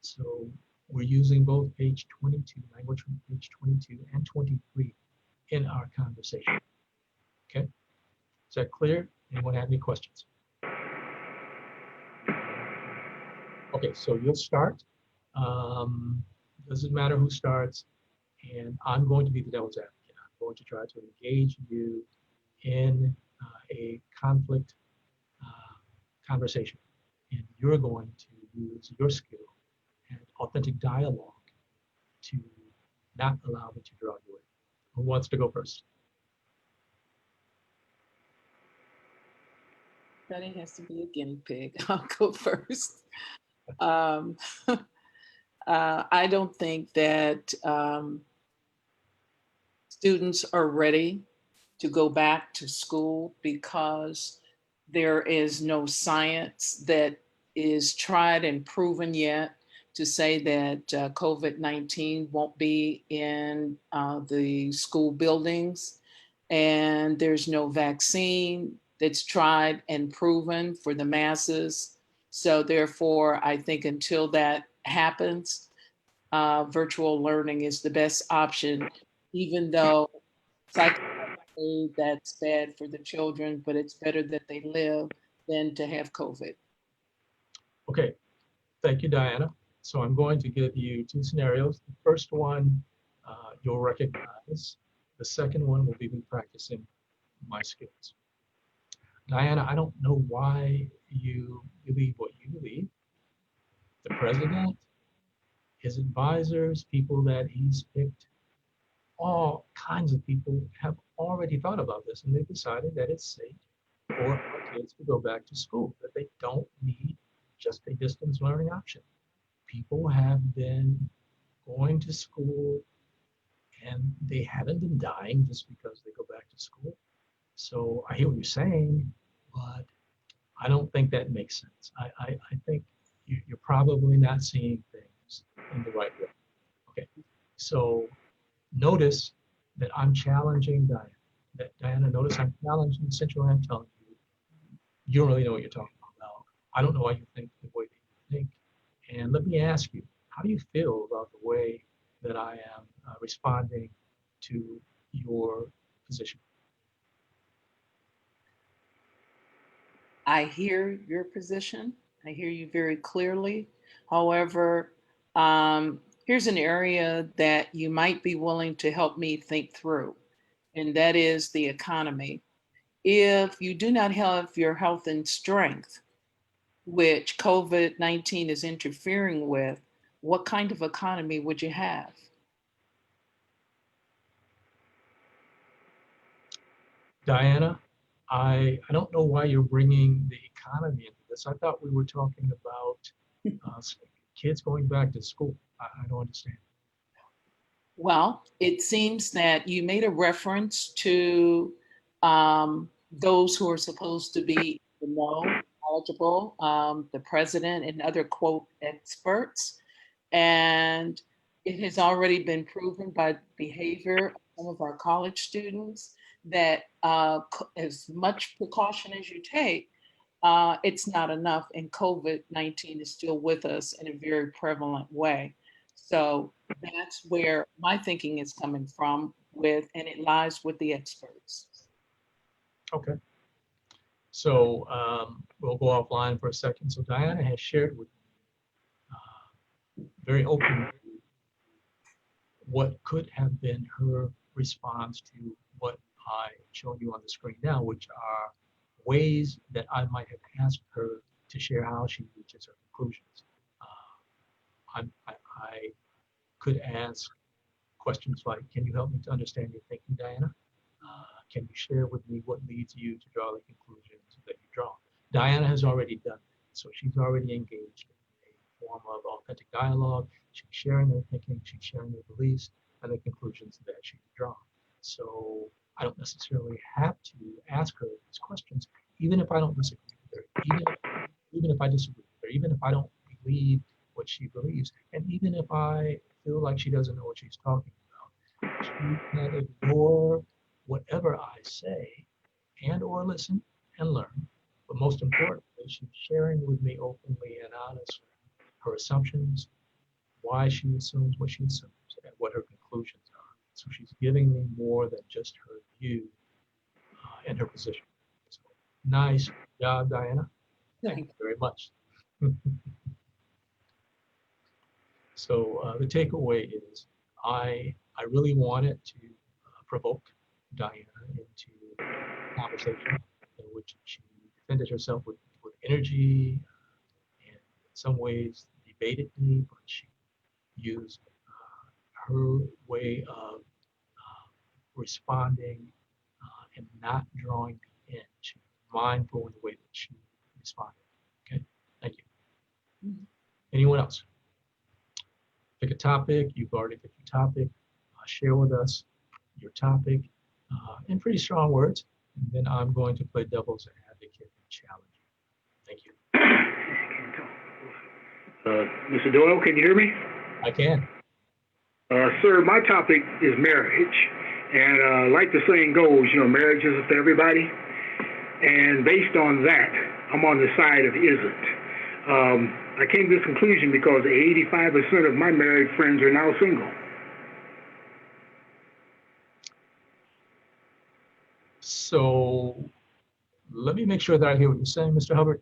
So we're using both page 22, language from page 22 and 23 in our conversation. Okay? Is that clear? Anyone have any questions? Okay, so you'll start. Doesn't matter who starts, and I'm going to be the devil's advocate. I'm going to try to engage you in a conflict conversation, and you're going to use your skill and authentic dialogue to not allow me to draw you in. Who wants to go first? Betty has to be a guinea pig. I'll go first. I don't think that students are ready to go back to school because there is no science that is tried and proven yet to say that COVID-19 won't be in the school buildings, and there's no vaccine that's tried and proven for the masses. So therefore, I think until that happens, virtual learning is the best option, even though psychologically that's bad for the children, but it's better that they live than to have COVID. Okay, thank you, Diana. So I'm going to give you 2 scenarios. The first one you'll recognize. The second one will be me practicing my skills. Diana, I don't know why you believe what you believe. The president, his advisors, people that he's picked, all kinds of people have already thought about this, and they've decided that it's safe for our kids to go back to school, that they don't need just a distance learning option. People have been going to school and they haven't been dying just because they go back to school. So I hear what you're saying, but I don't think that makes sense. I think you're probably not seeing things in the right way. Okay, so notice that I'm challenging Diana. That Diana, notice I'm challenging, essentially I'm telling you, you don't really know what you're talking about. I don't know why you think the way that you think. And let me ask you, how do you feel about the way that I am responding to your position? I hear your position. I hear you very clearly. However, here's an area that you might be willing to help me think through, and that is the economy. If you do not have your health and strength, which COVID-19 is interfering with, what kind of economy would you have? Diana, I don't know why you're bringing the economy into this. I thought we were talking about uh, kids going back to school. I don't understand. Well, it seems that you made a reference to those who are supposed to be the know, knowledgeable, the president and other quote experts. And it has already been proven by behavior of some of our college students that as much precaution as you take, it's not enough. And COVID-19 is still with us in a very prevalent way. So that's where my thinking is coming from with, and it lies with the experts. Okay. So we'll go offline for a second. So Diana has shared with me very openly what could have been her response to what I showed you on the screen now, which are ways that I might have asked her to share how she reaches her conclusions. I could ask questions like, can you help me to understand your thinking, Diana? Can you share with me what leads you to draw the conclusions that you draw? Diana has already done that. So she's already engaged in a form of authentic dialogue. She's sharing her thinking, she's sharing her beliefs, and the conclusions that she's drawn. So I don't necessarily have to ask her these questions, even if I don't disagree with her, even if I disagree with her, even if I don't believe what she believes, and even if I feel like she doesn't know what she's talking about. She can ignore whatever I say and or listen and learn. But most importantly, she's sharing with me openly and honestly her assumptions, why she assumes what she assumes, and what her conclusions are. So she's giving me more than just her view and her position. So, nice job, Diana. Thank you very much. So the takeaway is I really wanted to provoke Diana into a conversation in which she defended herself with energy and in some ways debated me, but she used her way of responding and not drawing me in. She was mindful in the way that she responded. Okay, thank you. Anyone else? Pick a topic. You've already picked your topic. Share with us your topic in pretty strong words. And then I'm going to play devil's advocate and challenge you. Thank you. Mr. Doyle, can you hear me? I can. Sir, my topic is marriage. And like the saying goes, marriage isn't for everybody. And based on that, I'm on the side of isn't. I came to this conclusion because 85% of my married friends are now single. So let me make sure that I hear what you're saying, Mr. Hubbard.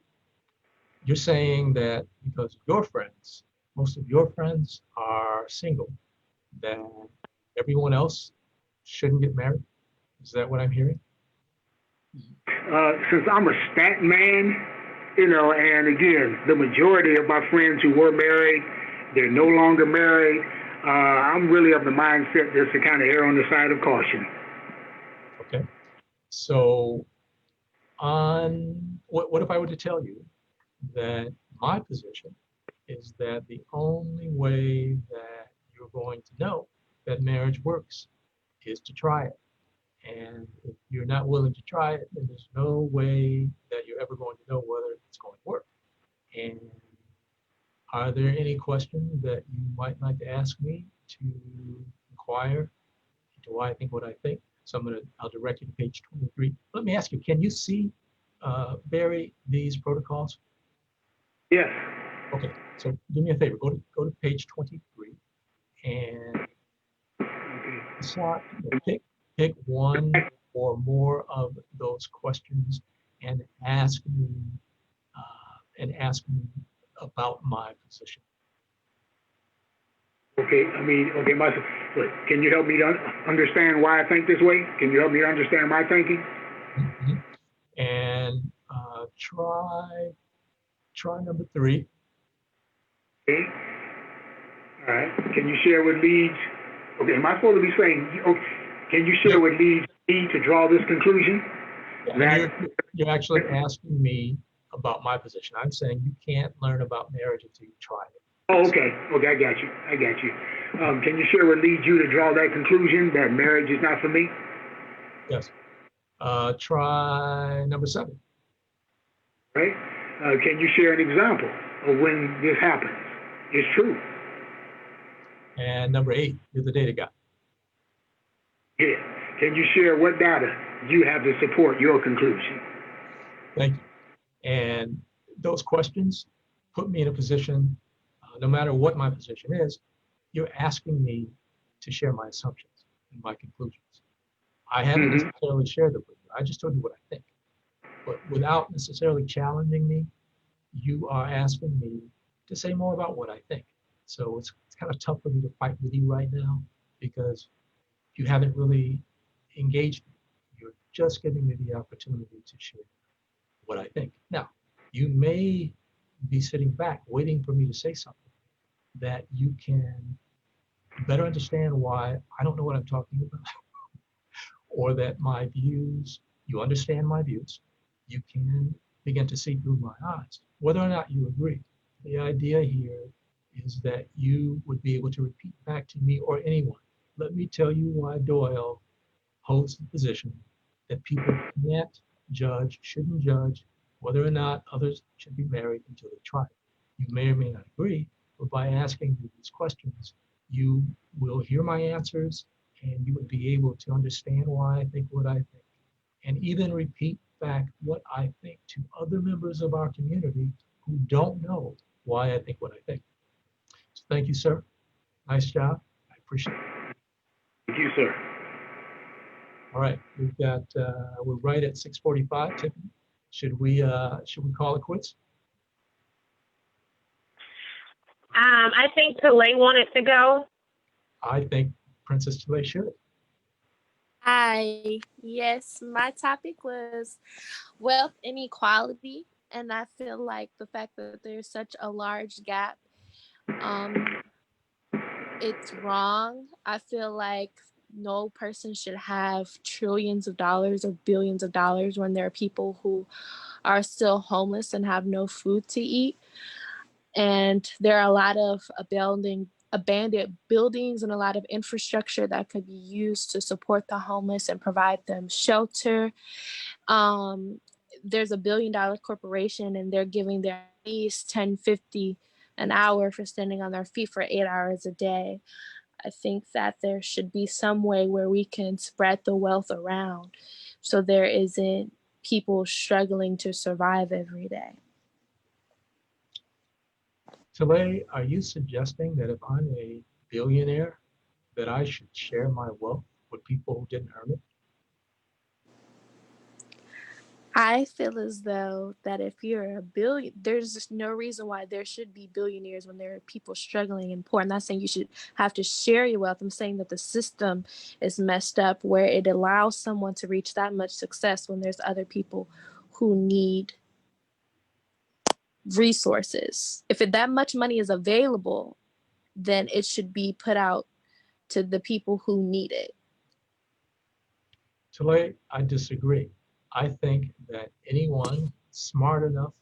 You're saying that because your friends, most of your friends are single, that everyone else shouldn't get married? Is that what I'm hearing? Since I'm a stat man, and again, the majority of my friends who were married, they're no longer married. I'm really of the mindset just to kind of err on the side of caution. Okay. So what if I were to tell you that my position is that the only way that you're going to know that marriage works is to try it. And if you're not willing to try it, then there's no way that you're ever going to know whether it's going to work. And are there any questions that you might like to ask me to inquire into why I think what I think? So I'll direct you to page 23. Let me ask you, can you see, Barry, these protocols? Yes. Okay, so do me a favor, go to page 23 and pick one or more of those questions and ask me about my position. Okay, can you help me to understand why I think this way? Can you help me to understand my thinking? Mm-hmm. And try number 3. Okay. All right. Can you share what leads? Okay. Am I supposed to be saying? Can you share what leads me to draw this conclusion? Yeah, you're actually asking me about my position. I'm saying you can't learn about marriage until you try it. Oh, okay. Okay, I got you. Can you share what leads you to draw that conclusion that marriage is not for me? Yes. Try number 7. Right. Can you share an example of when this happens? It's true. And number 8, you're the data guy. Yeah. Can you share what data you have to support your conclusion? Thank you. And those questions put me in a position, no matter what my position is, you're asking me to share my assumptions and my conclusions. I haven't necessarily shared them with you. I just told you what I think. But without necessarily challenging me, you are asking me to say more about what I think. So it's kind of tough for me to fight with you right now because you haven't really engaged me. You're just giving me the opportunity to share what I think. Now, you may be sitting back waiting for me to say something that you can better understand why I don't know what I'm talking about, or that my views, you understand my views, you can begin to see through my eyes, whether or not you agree. The idea here is that you would be able to repeat back to me or anyone, let me tell you why Doyle holds the position that people can't judge, shouldn't judge whether or not others should be married until they try it. You may or may not agree, but by asking me these questions, you will hear my answers and you would be able to understand why I think what I think, and even repeat back what I think to other members of our community who don't know why I think what I think. So thank you, sir. Nice job. I appreciate it. Thank you, sir. All right, we're right at 6:45. Tiffany, should we call it quits? I think Talay wanted to go. I think Princess Talay should. Hi. Yes, my topic was wealth inequality, and I feel like the fact that there's such a large gap, um, it's wrong. I feel like no person should have trillions of dollars or billions of dollars when there are people who are still homeless and have no food to eat. And there are a lot of abandoned buildings and a lot of infrastructure that could be used to support the homeless and provide them shelter. Um, there's a $1 billion corporation and they're giving their employees $10.50 an hour for standing on their feet for 8 hours a day. I think that there should be some way where we can spread the wealth around so there isn't people struggling to survive every day. Talay, are you suggesting that if I'm a billionaire, that I should share my wealth with people who didn't earn it? I feel as though that if you're a billion, there's just no reason why there should be billionaires when there are people struggling and poor. I'm not saying you should have to share your wealth. I'm saying that the system is messed up where it allows someone to reach that much success when there's other people who need resources. If that much money is available, then it should be put out to the people who need it. Tolay, I disagree. I think that anyone smart enough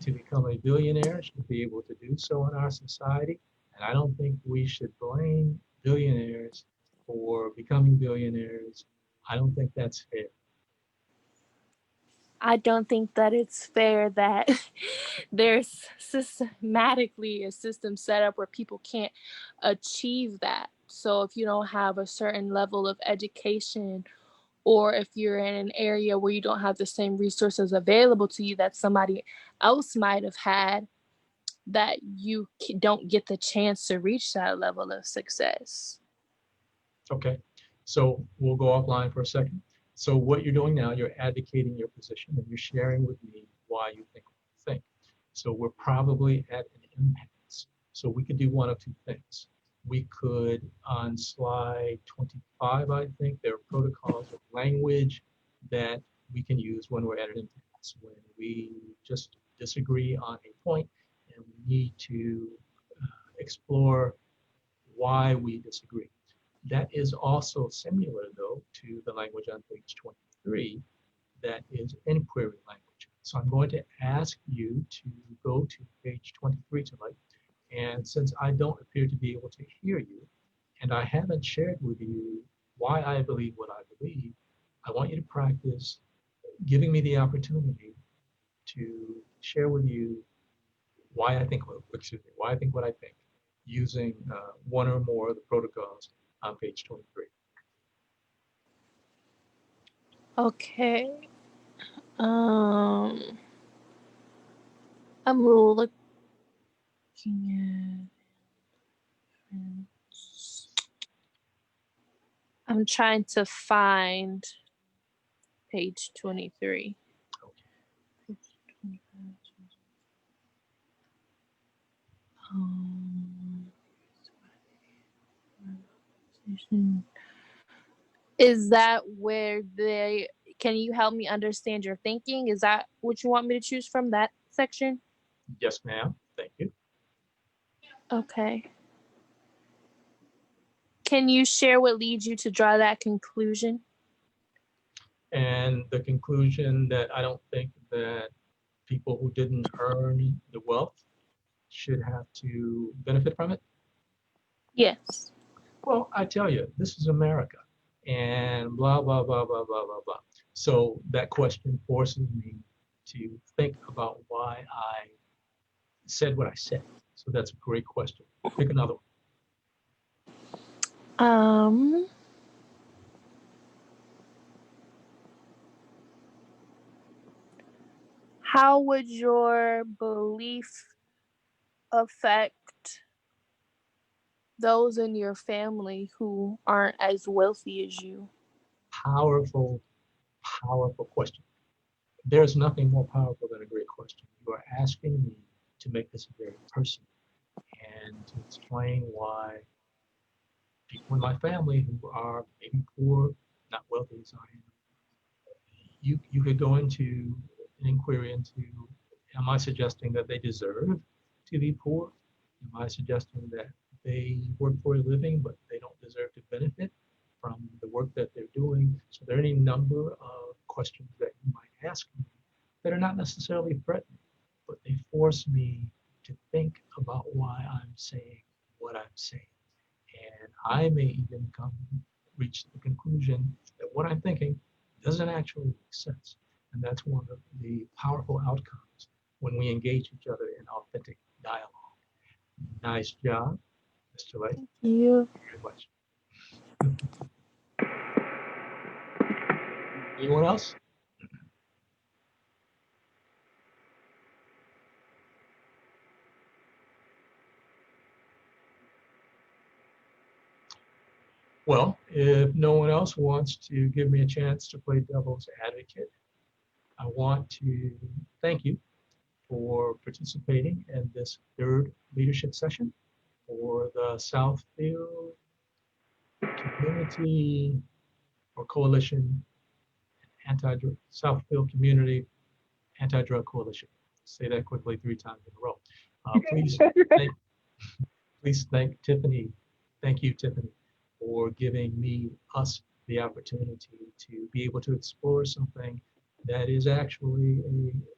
to become a billionaire should be able to do so in our society. And I don't think we should blame billionaires for becoming billionaires. I don't think that's fair. I don't think that it's fair that there's systematically a system set up where people can't achieve that. So if you don't have a certain level of education, or if you're in an area where you don't have the same resources available to you that somebody else might have had, that you don't get the chance to reach that level of success. Okay, so we'll go offline for a second. So what you're doing now, you're advocating your position and you're sharing with me why you think what you think. So we're probably at an impasse. So we could do one of two things. We could, on slide 25, I think, there are protocols of language that we can use when we're at an impasse, when we just disagree on a point and we need to explore why we disagree. That is also similar, though, to the language on page 23 that is inquiry language. So I'm going to ask you to go to page 23 tonight. And since I don't appear to be able to hear you, and I haven't shared with you why I believe what I believe, I want you to practice giving me the opportunity to share with you why I think, why I think what I think, using one or more of the protocols on page 23. Okay. I'm looking at. I'm trying to find page 23. Is that where they, can you help me understand your thinking? Is that what you want me to choose from, that section? Yes, ma'am. Thank you. Okay. Can you share what leads you to draw that conclusion? And the conclusion that I don't think that people who didn't earn the wealth should have to benefit from it? Yes. Well, I tell you, this is America and blah, blah, blah, blah, blah, blah, blah. So that question forces me to think about why I said what I said. So that's a great question. Pick another one. How would your belief affect those in your family who aren't as wealthy as you? Powerful, powerful question. There's nothing more powerful than a great question. You are asking me to make this very personal and to explain why people in my family who are maybe poor, not wealthy as I am, you could go into an inquiry into, am I suggesting that they deserve to be poor? Am I suggesting that they work for a living but they don't deserve to benefit from the work that they're doing? So there are any number of questions that you might ask me that are not necessarily threatening, but they force me to think about why I'm saying what I'm saying. And I may even reach the conclusion that what I'm thinking doesn't actually make sense. And that's one of the powerful outcomes when we engage each other in authentic dialogue. Nice job, Mr. Lay. Thank you. Very much. Anyone else? Well, if no one else wants to give me a chance to play devil's advocate, I want to thank you for participating in this third leadership session for the Southfield Community or Coalition Southfield Community Anti-Drug Coalition. Say that quickly 3 times in a row. Please thank Tiffany. Thank you, Tiffany, for giving us the opportunity to be able to explore something that is actually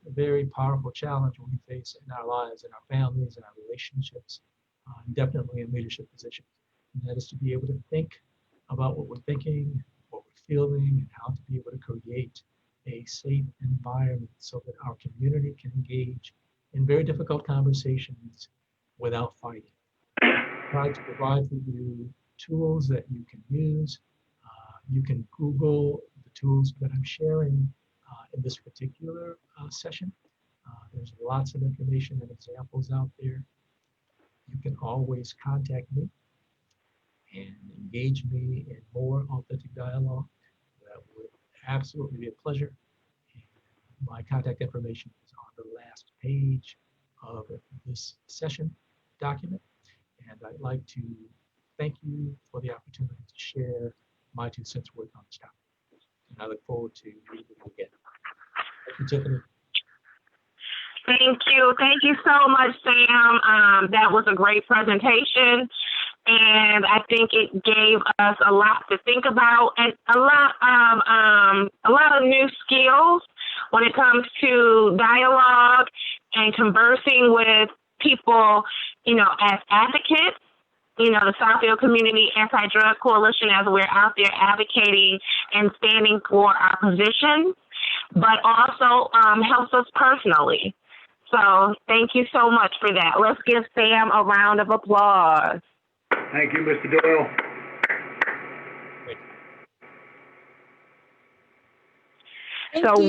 a very powerful challenge we face in our lives, in our families, in our relationships, definitely in leadership positions. And that is to be able to think about what we're thinking, what we're feeling, and how to be able to create a safe environment so that our community can engage in very difficult conversations without fighting. Try to provide for you tools that you can use. You can Google the tools that I'm sharing in this particular session. There's lots of information and examples out there. You can always contact me and engage me in more authentic dialogue. That would absolutely be a pleasure. And my contact information is on the last page of this session document. And I'd like to thank you for the opportunity to share my 2 cents worth on this topic. And I look forward to meeting you again. Thank you, Tiffany. Thank you. Thank you so much, Sam. That was a great presentation. And I think it gave us a lot to think about and a lot of new skills when it comes to dialogue and conversing with people, as advocates, the Southfield Community Anti-Drug Coalition, as we're out there advocating and standing for our position, but also helps us personally. So thank you so much for that. Let's give Sam a round of applause. Thank you, Mr. Doyle. So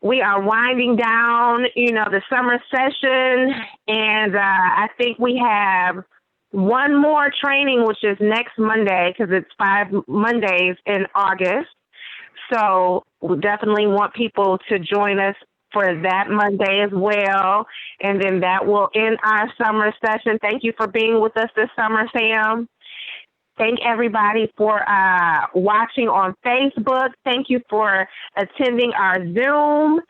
we are winding down, the summer session, and I think we have one more training, which is next Monday, because it's 5 Mondays in August. So we definitely want people to join us for that Monday as well. And then that will end our summer session. Thank you for being with us this summer, Sam. Thank everybody for watching on Facebook. Thank you for attending our Zoom.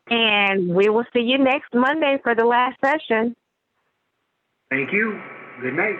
And we will see you next Monday for the last session. Thank you. Good night.